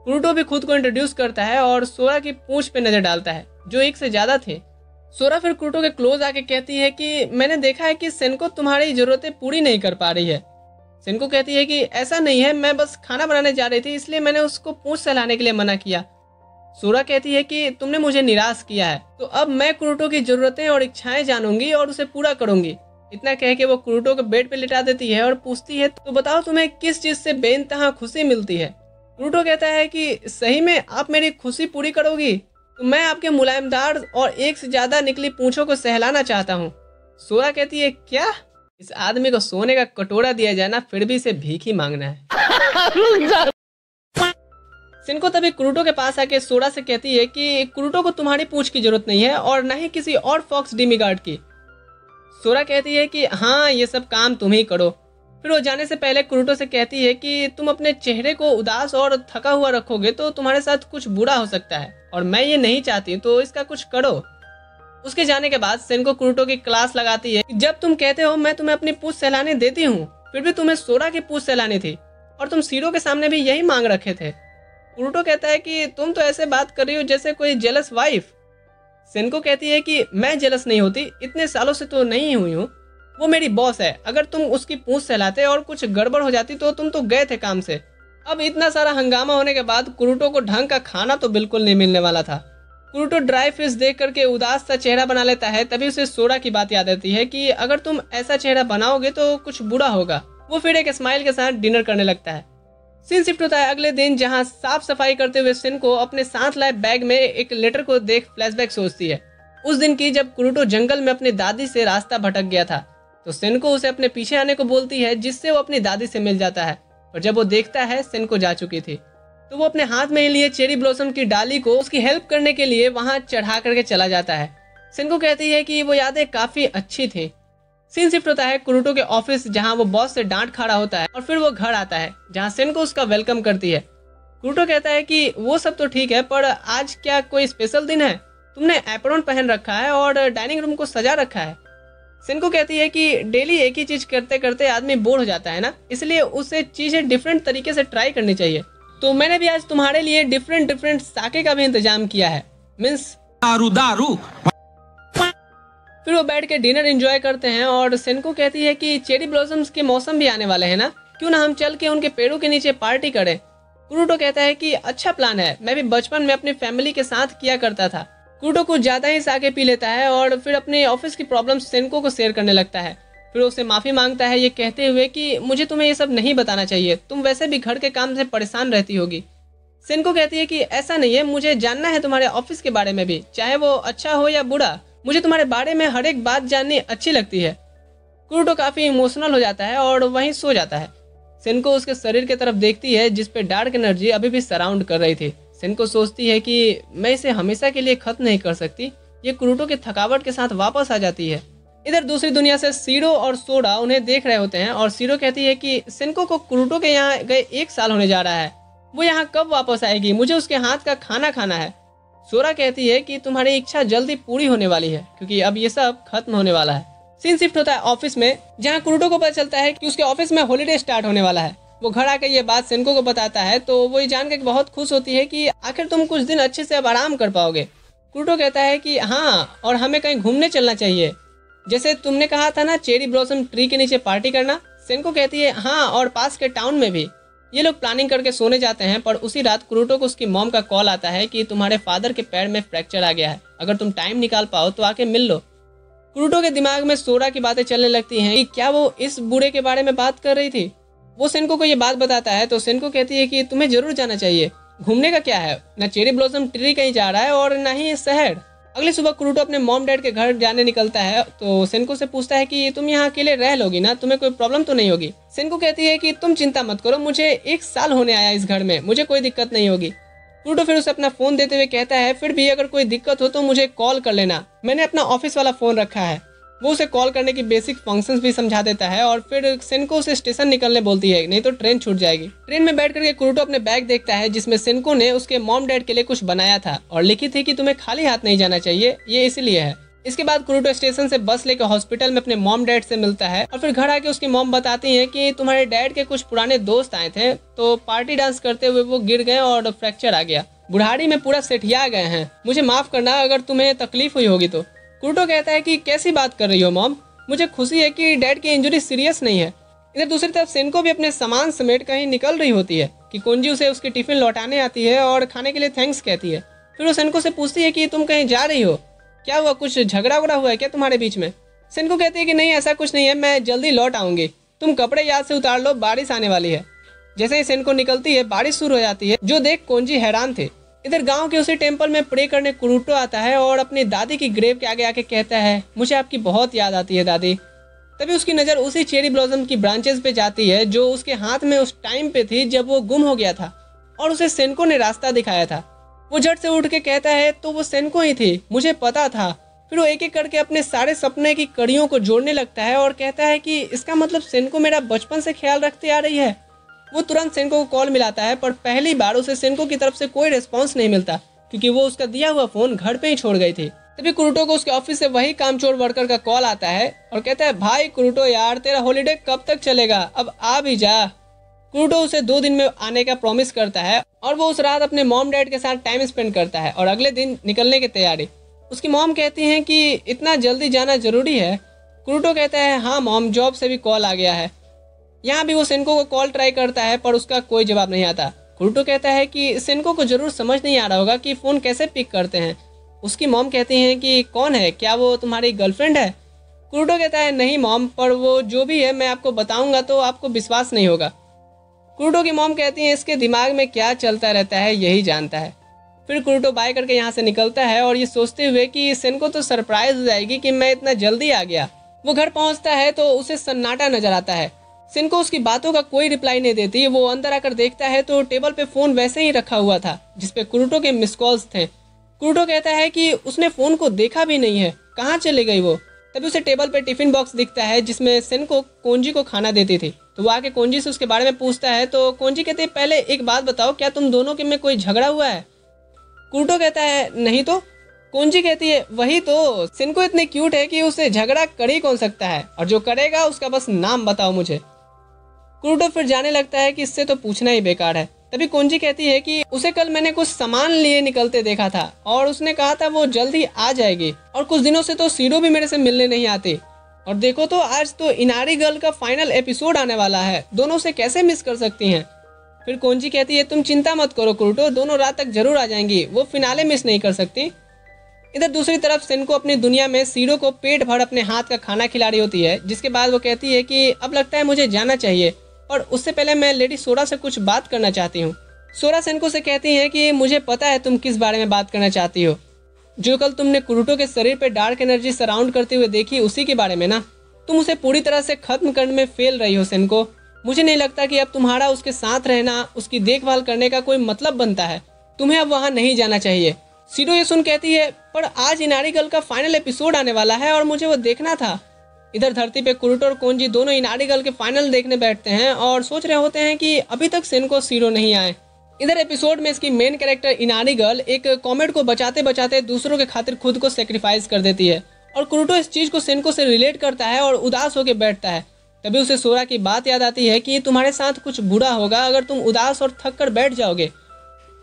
कुरुटो भी खुद को इंट्रोड्यूस करता है और सोरा की पूंछ पे नजर डालता है जो एक से ज्यादा थे। सोरा फिर कुरुटो के क्लोज आके कहती है कि मैंने देखा है कि सेनको तुम्हारी जरूरतें पूरी नहीं कर पा रही है। सेनको कहती है कि ऐसा नहीं है, मैं बस खाना बनाने जा रही थी इसलिए मैंने उसको पूंछ सहलाने के लिए मना किया। सोरा कहती है कि तुमने मुझे निराश किया है, तो अब मैं कुरुटो की जरूरतें और इच्छाएं जानूंगी और उसे पूरा करूंगी। इतना कह के वो कुरुटो को बेड पे लिटा देती है और पूछती है तो बताओ तुम्हें किस चीज से बेइंतहा खुशी मिलती है? कुरुटो कहता है कि सही में आप मेरी खुशी पूरी करोगी तो मैं आपके मुलायमदार और एक से ज्यादा निकली पूंछों को सहलाना चाहता हूँ। सोरा कहती है क्या? इस आदमी को सोने का कटोरा दिया जाए ना फिर भी इसे भीख ही मांगना है। सेनको तभी कुरुटो के पास आके सोरा से कहती है कि कुरुटो को तुम्हारी पूंछ की जरूरत नहीं है और न ही किसी और फॉक्स डिमीगार्ड की। सोरा कहती है कि हाँ ये सब काम तुम ही करो। फिर वो जाने से पहले कुरुटो से कहती है कि तुम अपने चेहरे को उदास और थका हुआ रखोगे तो तुम्हारे साथ कुछ बुरा हो सकता है और मैं ये नहीं चाहती, तो इसका कुछ करो। उसके जाने के बाद सेनको कुरुटो की क्लास लगाती है। जब तुम कहते हो मैं तुम्हें अपनी पूछ सहलाने देती हूँ, फिर भी तुम्हें सोरा की पूछ सहलानी थी और तुम सीरो के सामने भी यही मांग रखे थे। कुरुटो कहता है कि तुम तो ऐसे बात कर रही हो जैसे कोई जेलस वाइफ। सेनको कहती है कि मैं जेलस नहीं होती, इतने सालों से तो नहीं हुई हूँ, वो मेरी बॉस है। अगर तुम उसकी पूंछ सहलाते और कुछ गड़बड़ हो जाती तो तुम तो गए थे काम से। अब इतना सारा हंगामा होने के बाद कुरुटो को ढंग का खाना तो बिल्कुल नहीं मिलने वाला था। कुरुटो ड्राई फिश देख करके उदास सा चेहरा बना लेता है। तभी उसे सोरा की बात याद आती है कि अगर तुम ऐसा चेहरा बनाओगे तो कुछ बुरा होगा। वो फिर एक स्माइल के साथ डिनर करने लगता है। सीन शिफ्ट होता है अगले दिन, जहां साफ सफाई करते हुए सेनको अपने साथ लाए बैग में एक लेटर को देख फ्लैशबैक सोचती है उस दिन की, जब कुरुटो जंगल में अपनी दादी से रास्ता भटक गया था। तो सेनको उसे अपने पीछे आने को बोलती है, जिससे वो अपनी दादी से मिल जाता है। और जब वो देखता है सेनको जा चुकी थी, तो वो अपने हाथ में लिए चेरी ब्लॉसम की डाली को उसकी हेल्प करने के लिए वहां चढ़ा करके चला जाता है। सेनको कहती है कि वो यादें काफी अच्छी थी। सीन शिफ्ट होता है कुरुटो के ऑफिस, जहां वो बॉस से डांट खा रहा होता है और फिर वो घर आता है, जहां सेनको उसका वेलकम करती है। कुरुटो कहता है कि वो सब तो ठीक है, पर आज क्या कोई स्पेशल दिन है? तुमने एप्रॉन पहन रखा है और डाइनिंग रूम को सजा रखा है। सेनको कहती है कि डेली एक ही चीज करते करते आदमी बोर हो जाता है ना, इसलिए उसे चीजें डिफरेंट तरीके से ट्राई करनी चाहिए। तो मैंने भी आज तुम्हारे लिए डिफरेंट साके का भी इंतजाम किया है, मीन्स दारू। फिर वो बैठ के डिनर एंजॉय करते हैं और सेनको कहती है कि चेरी ब्लॉसम्स के मौसम भी आने वाले हैं ना, क्यों ना हम चल के उनके पेड़ों के नीचे पार्टी करें। कुरुटो कहता है कि अच्छा प्लान है, मैं भी बचपन में अपनी फैमिली के साथ किया करता था। कुरुटो कुछ ज्यादा ही साके पी लेता है और फिर अपने ऑफिस की प्रॉब्लम सेनको को शेयर करने लगता है। फिर उसे माफी मांगता है, ये कहते हुए कि मुझे तुम्हें ये सब नहीं बताना चाहिए, तुम वैसे भी घर के काम से परेशान रहती होगी। सेनको कहती है कि ऐसा नहीं है, मुझे जानना है तुम्हारे ऑफिस के बारे में भी, चाहे वो अच्छा हो या बुरा, मुझे तुम्हारे बारे में हर एक बात जाननी अच्छी लगती है। कुरुटो काफी इमोशनल हो जाता है और वहीं सो जाता है। सेनको उसके शरीर की तरफ देखती है, जिस पे डार्क एनर्जी अभी भी सराउंड कर रही थी। सेनको सोचती है कि मैं इसे हमेशा के लिए खत्म नहीं कर सकती। ये कुरुटो की थकावट के साथ वापस आ जाती है। इधर दूसरी दुनिया से सीरो और सोडा उन्हें देख रहे होते हैं और सीरो कहती है कि सेनको को कुरुटो के यहाँ गए 1 साल होने जा रहा है, वो यहाँ कब वापस आएगी, मुझे उसके हाथ का खाना खाना है। सोरा कहती है कि तुम्हारी इच्छा जल्दी पूरी होने वाली है, क्योंकि अब ये सब खत्म होने वाला है। सीन शिफ्ट होता है ऑफिस में, जहाँ कुरुटो को पता चलता है कि उसके ऑफिस में हॉलिडे स्टार्ट होने वाला है। वो घर आकर ये बात सेनको को बताता है, तो वो ये जानकर बहुत खुश होती है कि आखिर तुम कुछ दिन अच्छे से अब आराम कर पाओगे। कुरुटो कहता है कि हाँ, और हमें कहीं घूमने चलना चाहिए, जैसे तुमने कहा था ना, चेरी ब्लॉसम ट्री के नीचे पार्टी करना। सेनको कहती है हाँ, और पास के टाउन में भी। ये लोग प्लानिंग करके सोने जाते हैं, पर उसी रात कुरुटो को उसकी मॉम का कॉल आता है कि तुम्हारे फादर के पैर में फ्रैक्चर आ गया है, अगर तुम टाइम निकाल पाओ तो आके मिल लो। कुरुटो के दिमाग में सोरा की बातें चलने लगती हैं कि क्या वो इस बूढ़े के बारे में बात कर रही थी। वो सेनको को ये बात बताता है, तो सेनको कहती है कि तुम्हें जरूर जाना चाहिए, घूमने का क्या है, न चेरी ब्लॉसम ट्री कहीं जा रहा है और न ही शहर। अगली सुबह कुरुटो अपने मॉम डैड के घर जाने निकलता है, तो सेनको से पूछता है कि तुम यहाँ अकेले रह लोगी ना, तुम्हें कोई प्रॉब्लम तो नहीं होगी। सेनको कहती है कि तुम चिंता मत करो, मुझे 1 साल होने आया इस घर में, मुझे कोई दिक्कत नहीं होगी। कुरुटो फिर उसे अपना फोन देते हुए कहता है, फिर भी अगर कोई दिक्कत हो तो मुझे कॉल कर लेना, मैंने अपना ऑफिस वाला फोन रखा है। वो उसे कॉल करने की बेसिक फंक्शंस भी समझा देता है और फिर सेनको उसे स्टेशन निकलने बोलती है, नहीं तो ट्रेन छूट जाएगी। ट्रेन में बैठ करके कुरुटो अपने बैग देखता है, जिसमें सेनको ने उसके मॉम डैड के लिए कुछ बनाया था और लिखी थी कि तुम्हें खाली हाथ नहीं जाना चाहिए, ये इसलिए है। इसके बाद कुरुटो स्टेशन से बस लेकर हॉस्पिटल में अपने मॉम डैड से मिलता है और फिर घर आके उसकी मॉम बताती है कि तुम्हारे डैड के कुछ पुराने दोस्त आए थे, तो पार्टी डांस करते हुए वो गिर गए और फ्रैक्चर आ गया, बुढ़ाड़ी में पूरा सेठिया गए हैं, मुझे माफ करना अगर तुम्हें तकलीफ हुई होगी तो। कुरुटो कहता है कि कैसी बात कर रही हो मॉम, मुझे खुशी है कि डैड की इंजरी सीरियस नहीं है। इधर दूसरी तरफ सेनको भी अपने सामान समेट कहीं निकल रही होती है कि कोंजी उसे उसकी टिफिन लौटाने आती है और खाने के लिए थैंक्स कहती है। फिर वो सेनको से पूछती है कि तुम कहीं जा रही हो, क्या हुआ, कुछ झगड़ा वगड़ा हुआ है क्या तुम्हारे बीच में। सेनको कहती है कि नहीं, ऐसा कुछ नहीं है, मैं जल्दी लौट आऊंगी, तुम कपड़े याद से उतार लो, बारिश आने वाली है। जैसे ही सेनको निकलती है, बारिश शुरू हो जाती है, जो देख कोंजी हैरान थे। इधर गांव के उसी टेंपल में प्रे करने कुरुटो आता है और अपनी दादी की ग्रेव के आगे आके कहता है, मुझे आपकी बहुत याद आती है दादी। तभी उसकी नज़र उसी चेरी ब्लॉसम की ब्रांचेस पे जाती है, जो उसके हाथ में उस टाइम पे थी जब वो गुम हो गया था और उसे सेनको ने रास्ता दिखाया था। वो झट से उठ के कहता है, तो वो सेनको ही थी, मुझे पता था। फिर वो एक एक करके अपने सारे सपने की कड़ियों को जोड़ने लगता है और कहता है कि इसका मतलब सेनको मेरा बचपन से ख्याल रखते आ रही है। वो तुरंत सेनको को कॉल मिलाता है, पर पहली बार उसे सेनको की तरफ से कोई रिस्पॉन्स नहीं मिलता, क्योंकि वो उसका दिया हुआ फोन घर पे ही छोड़ गई थी। तभी कुरुटो को उसके ऑफिस से वही कामचोर वर्कर का कॉल आता है और कहता है, भाई कुरुटो यार, तेरा हॉलीडे कब तक चलेगा, अब आ भी जा। कुरुटो उसे 2 दिन में आने का प्रॉमिस करता है और वो उस रात अपने मॉम डैड के साथ टाइम स्पेंड करता है और अगले दिन निकलने की तैयारी। उसकी मॉम कहती हैं कि इतना जल्दी जाना जरूरी है। कुरुटो कहता है, हाँ मॉम, जॉब से भी कॉल आ गया है। यहाँ भी वो सेनको को कॉल ट्राई करता है पर उसका कोई जवाब नहीं आता। कुरुटो कहता है कि सेनको को जरूर समझ नहीं आ रहा होगा कि फ़ोन कैसे पिक करते हैं। उसकी मॉम कहती हैं कि कौन है, क्या वो तुम्हारी गर्लफ्रेंड है? कुरुटो कहता है, नहीं मॉम, पर वो जो भी है मैं आपको बताऊंगा तो आपको विश्वास नहीं होगा। कुरुटो की मॉम कहती है, इसके दिमाग में क्या चलता रहता है यही जानता है। फिर कुरुटो बाय करके यहाँ से निकलता है और ये सोचते हुए कि सेनको तो सरप्राइज हो जाएगी कि मैं इतना जल्दी आ गया। वो घर पहुँचता है तो उसे सन्नाटा नजर आता है। सेनको उसकी बातों का कोई रिप्लाई नहीं देती। वो अंदर आकर देखता है तो टेबल पे फ़ोन वैसे ही रखा हुआ था जिसपे कुरुटो के मिस कॉल्स थे। कुरुटो कहता है कि उसने फ़ोन को देखा भी नहीं है, कहाँ चली गई वो। तभी उसे टेबल पे टिफिन बॉक्स दिखता है जिसमें सेनको कोंजी को खाना देती थी। तो वो आके कोंजी से उसके बारे में पूछता है तो कोंजी कहती है, पहले एक बात बताओ, क्या तुम दोनों के में कोई झगड़ा हुआ है? कुरुटो कहता है, नहीं तो। कोंजी कहती है, वही तो, सेनको इतनी क्यूट है कि उसे झगड़ा कर ही कौन सकता है, और जो करेगा उसका बस नाम बताओ मुझे। कुरुटो फिर जाने लगता है कि इससे तो पूछना ही बेकार है। तभी कोंजी कहती है कि उसे कल मैंने कुछ सामान लिए निकलते देखा था और उसने कहा था वो जल्दी आ जाएगी, और कुछ दिनों से तो सीडो भी मेरे से मिलने नहीं आती। और देखो तो आज तो इनारी गर्ल का फाइनल एपिसोड आने वाला है, दोनों से कैसे मिस कर सकती हैं। फिर कोंजी कहती है, तुम चिंता मत करो कुरुटो, दोनों रात तक जरूर आ जाएंगी, वो फिनाले मिस नहीं कर सकती। इधर दूसरी तरफ सेनको अपनी दुनिया में सीडो को पेट भर अपने हाथ का खाना खिला रही होती है, जिसके बाद वो कहती है कि अब लगता है मुझे जाना चाहिए, और उससे पहले मैं लेडी सोरा से कुछ बात करना चाहती हूँ। सोरा सेनको से कहती है कि मुझे पता है तुम किस बारे में बात करना चाहती हो, जो कल तुमने कुरुटो के शरीर पे डार्क एनर्जी सराउंड करते हुए देखी, उसी के बारे में ना। तुम उसे पूरी तरह से खत्म करने में फेल रही हो सेनको। मुझे नहीं लगता कि अब तुम्हारा उसके साथ रहना, उसकी देखभाल करने का कोई मतलब बनता है। तुम्हें अब वहाँ नहीं जाना चाहिए। सीडो ये सुन कहती है, पर आज इनारी गर्ल का फाइनल एपिसोड आने वाला है और मुझे वो देखना था। इधर धरती पे कुरुटो और कोंजी दोनों इनारी गर्ल के फाइनल देखने बैठते हैं और सोच रहे होते हैं कि अभी तक सेनको सीडो नहीं आए। इधर एपिसोड में इसकी मेन कैरेक्टर इनारी गर्ल एक कॉमेट को बचाते बचाते दूसरों के खातिर खुद को सेक्रीफाइस कर देती है, और कुरुटो इस चीज को सेनको से रिलेट करता है और उदास होकर बैठता है। तभी उसे सोरा की बात याद आती है कि तुम्हारे साथ कुछ बुरा होगा अगर तुम उदास और थक कर बैठ जाओगे।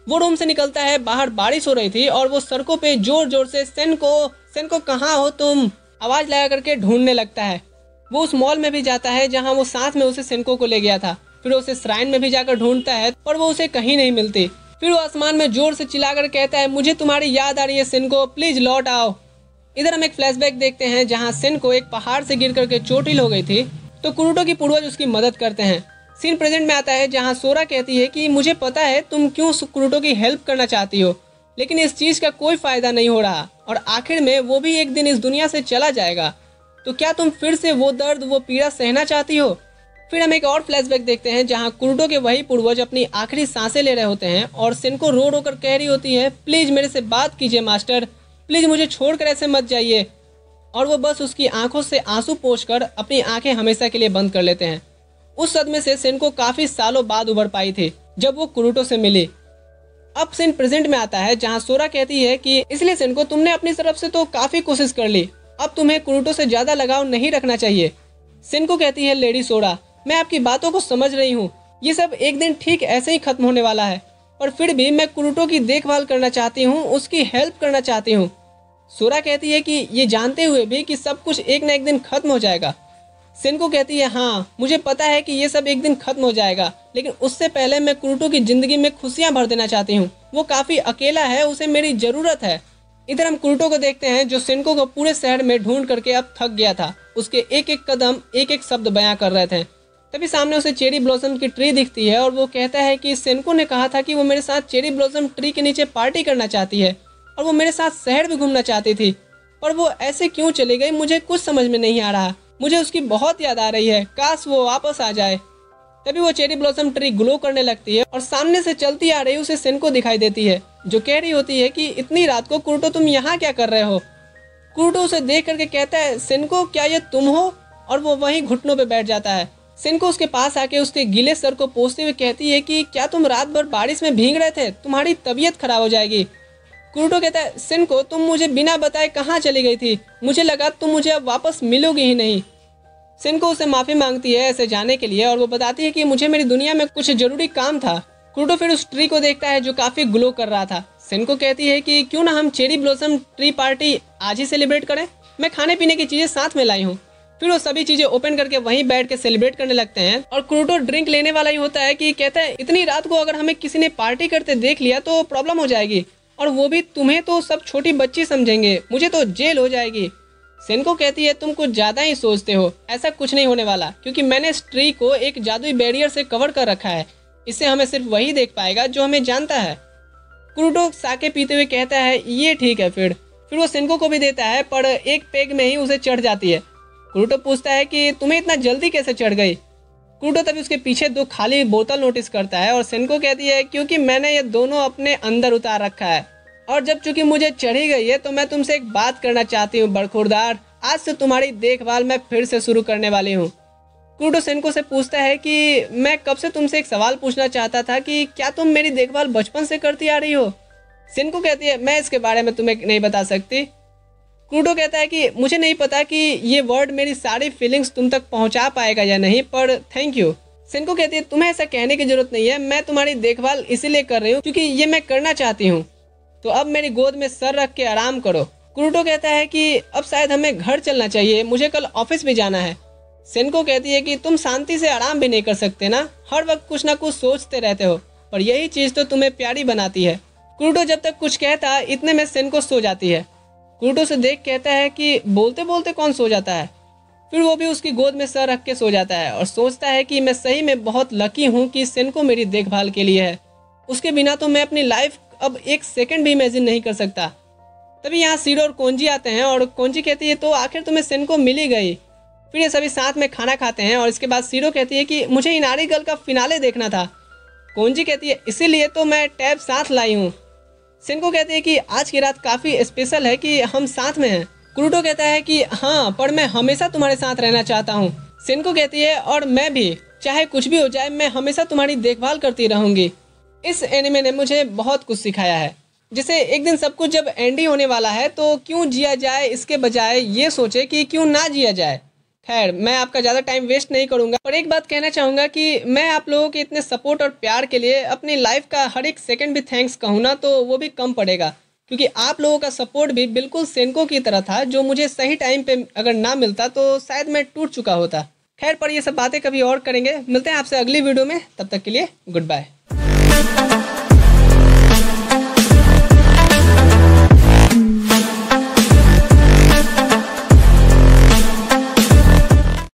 वो रूम से निकलता है, बाहर बारिश हो रही थी और वो सड़कों पे जोर जोर से सेनको कहाँ हो तुम, आवाज लगा करके ढूंढने लगता है। वो उस मॉल में भी जाता है जहाँ वो साथ में उसे सेनको को ले गया था। फिर उसे श्राइन में भी जाकर ढूंढता है पर वो उसे कहीं नहीं मिलती। फिर वो आसमान में जोर से चिल्लाकर कहता है, मुझे तुम्हारी याद आ रही है सेनको, प्लीज लौट आओ। इधर हम एक फ्लैशबैक देखते हैं जहाँ सेनको एक पहाड़ से गिर करके चोटिल हो गई थी, तो कुरुटो की पूर्वज उसकी मदद करते हैं। सीन प्रेजेंट में आता है जहाँ सोरा कहती है कि मुझे पता है तुम क्यों कुरुटो की हेल्प करना चाहती हो, लेकिन इस चीज का कोई फायदा नहीं हो रहा, और आखिर में वो भी एक दिन इस दुनिया से चला जाएगा। तो क्या तुम फिर से वो दर्द, वो पीड़ा सहना चाहती हो? फिर हम एक और फ्लैशबैक देखते हैं जहाँ कुरुटो के वही पूर्वज अपनी आखिरी सांसें ले रहे होते हैं और सेनको रो रो कर कह रही होती है, प्लीज मेरे से बात कीजिए मास्टर, प्लीज मुझे छोड़कर ऐसे मत जाइए। और वो बस उसकी आंखों से आंसू पोंछकर अपनी आंखें हमेशा के लिए बंद कर लेते हैं। उस सदमे से सेनको काफी सालों बाद उभर पाई थी जब वो कुरुटो से मिली। अब सीन प्रेजेंट में आता है जहाँ सोरा कहती है कि इसलिए सेनको तुमने अपनी तरफ से तो काफी कोशिश कर ली, अब तुम्हें कुरुटो से ज्यादा लगाव नहीं रखना चाहिए। सेनको कहती है, लेडी सोरा, मैं आपकी बातों को समझ रही हूँ, ये सब एक दिन ठीक ऐसे ही खत्म होने वाला है, पर फिर भी मैं कुरुटो की देखभाल करना चाहती हूँ, उसकी हेल्प करना चाहती हूँ। सोरा कहती है कि ये जानते हुए भी कि सब कुछ एक न एक दिन खत्म हो जाएगा। सेनको कहती है, हाँ मुझे पता है कि ये सब एक दिन खत्म हो जाएगा, लेकिन उससे पहले मैं कुरुटो की जिंदगी में खुशियां भर देना चाहती हूँ। वो काफी अकेला है, उसे मेरी जरूरत है। इधर हम कुरुटो को देखते हैं जो सेनको को पूरे शहर में ढूंढ करके अब थक गया था। उसके एक एक कदम एक एक शब्द बयां कर रहे थे। तभी सामने उसे चेरी ब्लॉसम की ट्री दिखती है और वो कहता है कि सेनको ने कहा था कि वो मेरे साथ चेरी ब्लॉसम ट्री के नीचे पार्टी करना चाहती है और वो मेरे साथ शहर भी घूमना चाहती थी, पर वो ऐसे क्यों चली गई मुझे कुछ समझ में नहीं आ रहा। मुझे उसकी बहुत याद आ रही है, काश वो वापस आ जाए। तभी वो चेरी ब्लॉसम ट्री ग्लो करने लगती है और सामने से चलती आ रही उसे सेनको दिखाई देती है, जो कह रही होती है कि इतनी रात को कुरुटो तुम यहाँ क्या कर रहे हो। कुरुटो उसे देख करके कहता है, सेनको क्या ये तुम हो? और वो वहीं घुटनों पे बैठ जाता है। सेनको उसके पास आके उसके गीले सर को पोंछते हुए कहती है कि क्या तुम रात भर बारिश में भीग रहे थे, तुम्हारी तबीयत खराब हो जाएगी। कुरुटो कहता है, सेनको तुम मुझे बिना बताए कहाँ चली गई थी? मुझे लगा तुम मुझे अब वापस मिलोगी ही नहीं। सेनको उसे माफ़ी मांगती है ऐसे जाने के लिए और वो बताती है कि मुझे मेरी दुनिया में कुछ ज़रूरी काम था। कुरुटो फिर उस ट्री को देखता है जो काफ़ी ग्लो कर रहा था। सेनको कहती है कि क्यों ना हम चेरी ब्लॉसम ट्री पार्टी आज ही सेलिब्रेट करें, मैं खाने पीने की चीज़ें साथ में लाई हूँ। फिर वो सभी चीज़ें ओपन करके वहीं बैठ के सेलिब्रेट करने लगते हैं और कुरुटो ड्रिंक लेने वाला ही होता है कि कहता है, इतनी रात को अगर हमें किसी ने पार्टी करते देख लिया तो प्रॉब्लम हो जाएगी, और वो भी तुम्हें तो सब छोटी बच्ची समझेंगे, मुझे तो जेल हो जाएगी। सेनको कहती है, तुम कुछ ज़्यादा ही सोचते हो, ऐसा कुछ नहीं होने वाला, क्योंकि मैंने इस ट्री को एक जादुई बैरियर से कवर कर रखा है, इससे हमें सिर्फ वही देख पाएगा जो हमें जानता है। कुरुटो साके पीते हुए कहता है, ये ठीक है। फिर वो सेनको को भी देता है, पर एक पेग में ही उसे चढ़ जाती है। कुरुटो पूछता है कि तुम्हें इतना जल्दी कैसे चढ़ गई? कुरुटो तभी उसके पीछे 2 खाली बोतल नोटिस करता है और सेनको कहती है, क्योंकि मैंने ये दोनों अपने अंदर उतार रखा है, और जब चूंकि मुझे चढ़ी गई है तो मैं तुमसे एक बात करना चाहती हूँ बरखुरदार, आज से तुम्हारी देखभाल मैं फिर से शुरू करने वाली हूँ। कुरुटो सेनको से पूछता है कि मैं कब से तुमसे एक सवाल पूछना चाहता था कि क्या तुम मेरी देखभाल बचपन से करती आ रही हो? सेनको कहती है, मैं इसके बारे में तुम्हें नहीं बता सकती। कुरुटो कहता है कि मुझे नहीं पता कि ये वर्ड मेरी सारी फीलिंग्स तुम तक पहुंचा पाएगा या नहीं, पर थैंक यू। सेनको कहती है, तुम्हें ऐसा कहने की जरूरत नहीं है, मैं तुम्हारी देखभाल इसीलिए कर रही हूँ क्योंकि ये मैं करना चाहती हूँ, तो अब मेरी गोद में सर रख के आराम करो। कुरुटो कहता है कि अब शायद हमें घर चलना चाहिए, मुझे कल ऑफिस भी जाना है। सेनको कहती है कि तुम शांति से आराम भी नहीं कर सकते ना, हर वक्त कुछ ना कुछ सोचते रहते हो, पर यही चीज़ तो तुम्हें प्यारी बनाती है। कुरुटो जब तक कुछ कहता इतने में सेनको सो जाती है। कुरुटो से देख कहता है कि बोलते बोलते कौन सो जाता है? फिर वो भी उसकी गोद में सर रख के सो जाता है और सोचता है कि मैं सही में बहुत लकी हूँ कि सेनको मेरी देखभाल के लिए है, उसके बिना तो मैं अपनी लाइफ अब एक सेकंड भी इमेजिन नहीं कर सकता। तभी यहाँ सीरो और कोंजी आते हैं और कोंजी कहती है, तो आखिर तुम्हें सेनको मिल ही गई। फिर ये सभी साथ में खाना खाते हैं और इसके बाद सीरो कहती है कि मुझे इनारी गर्ल का फिनाले देखना था। कोंजी कहती है, इसीलिए तो मैं टैब साथ लाई हूँ। सेनको कहती है कि आज की रात काफ़ी स्पेशल है कि हम साथ में हैं। कुरुटो कहता है कि हाँ, पर मैं हमेशा तुम्हारे साथ रहना चाहता हूँ। सेनको कहती है, और मैं भी, चाहे कुछ भी हो जाए मैं हमेशा तुम्हारी देखभाल करती रहूँगी। इस एनिमे ने मुझे बहुत कुछ सिखाया है, जैसे एक दिन सब कुछ जब एंड ही होने वाला है तो क्यों जिया जाए, इसके बजाय ये सोचे कि क्यों ना जिया जाए। खैर, मैं आपका ज़्यादा टाइम वेस्ट नहीं करूंगा, पर एक बात कहना चाहूँगा कि मैं आप लोगों के इतने सपोर्ट और प्यार के लिए अपनी लाइफ का हर एक सेकंड भी थैंक्स कहूँ ना तो वो भी कम पड़ेगा, क्योंकि आप लोगों का सपोर्ट भी बिल्कुल सेनको की तरह था, जो मुझे सही टाइम पे अगर ना मिलता तो शायद मैं टूट चुका होता। खैर, पर ये सब बातें कभी और करेंगे। मिलते हैं आपसे अगली वीडियो में, तब तक के लिए गुड बाय।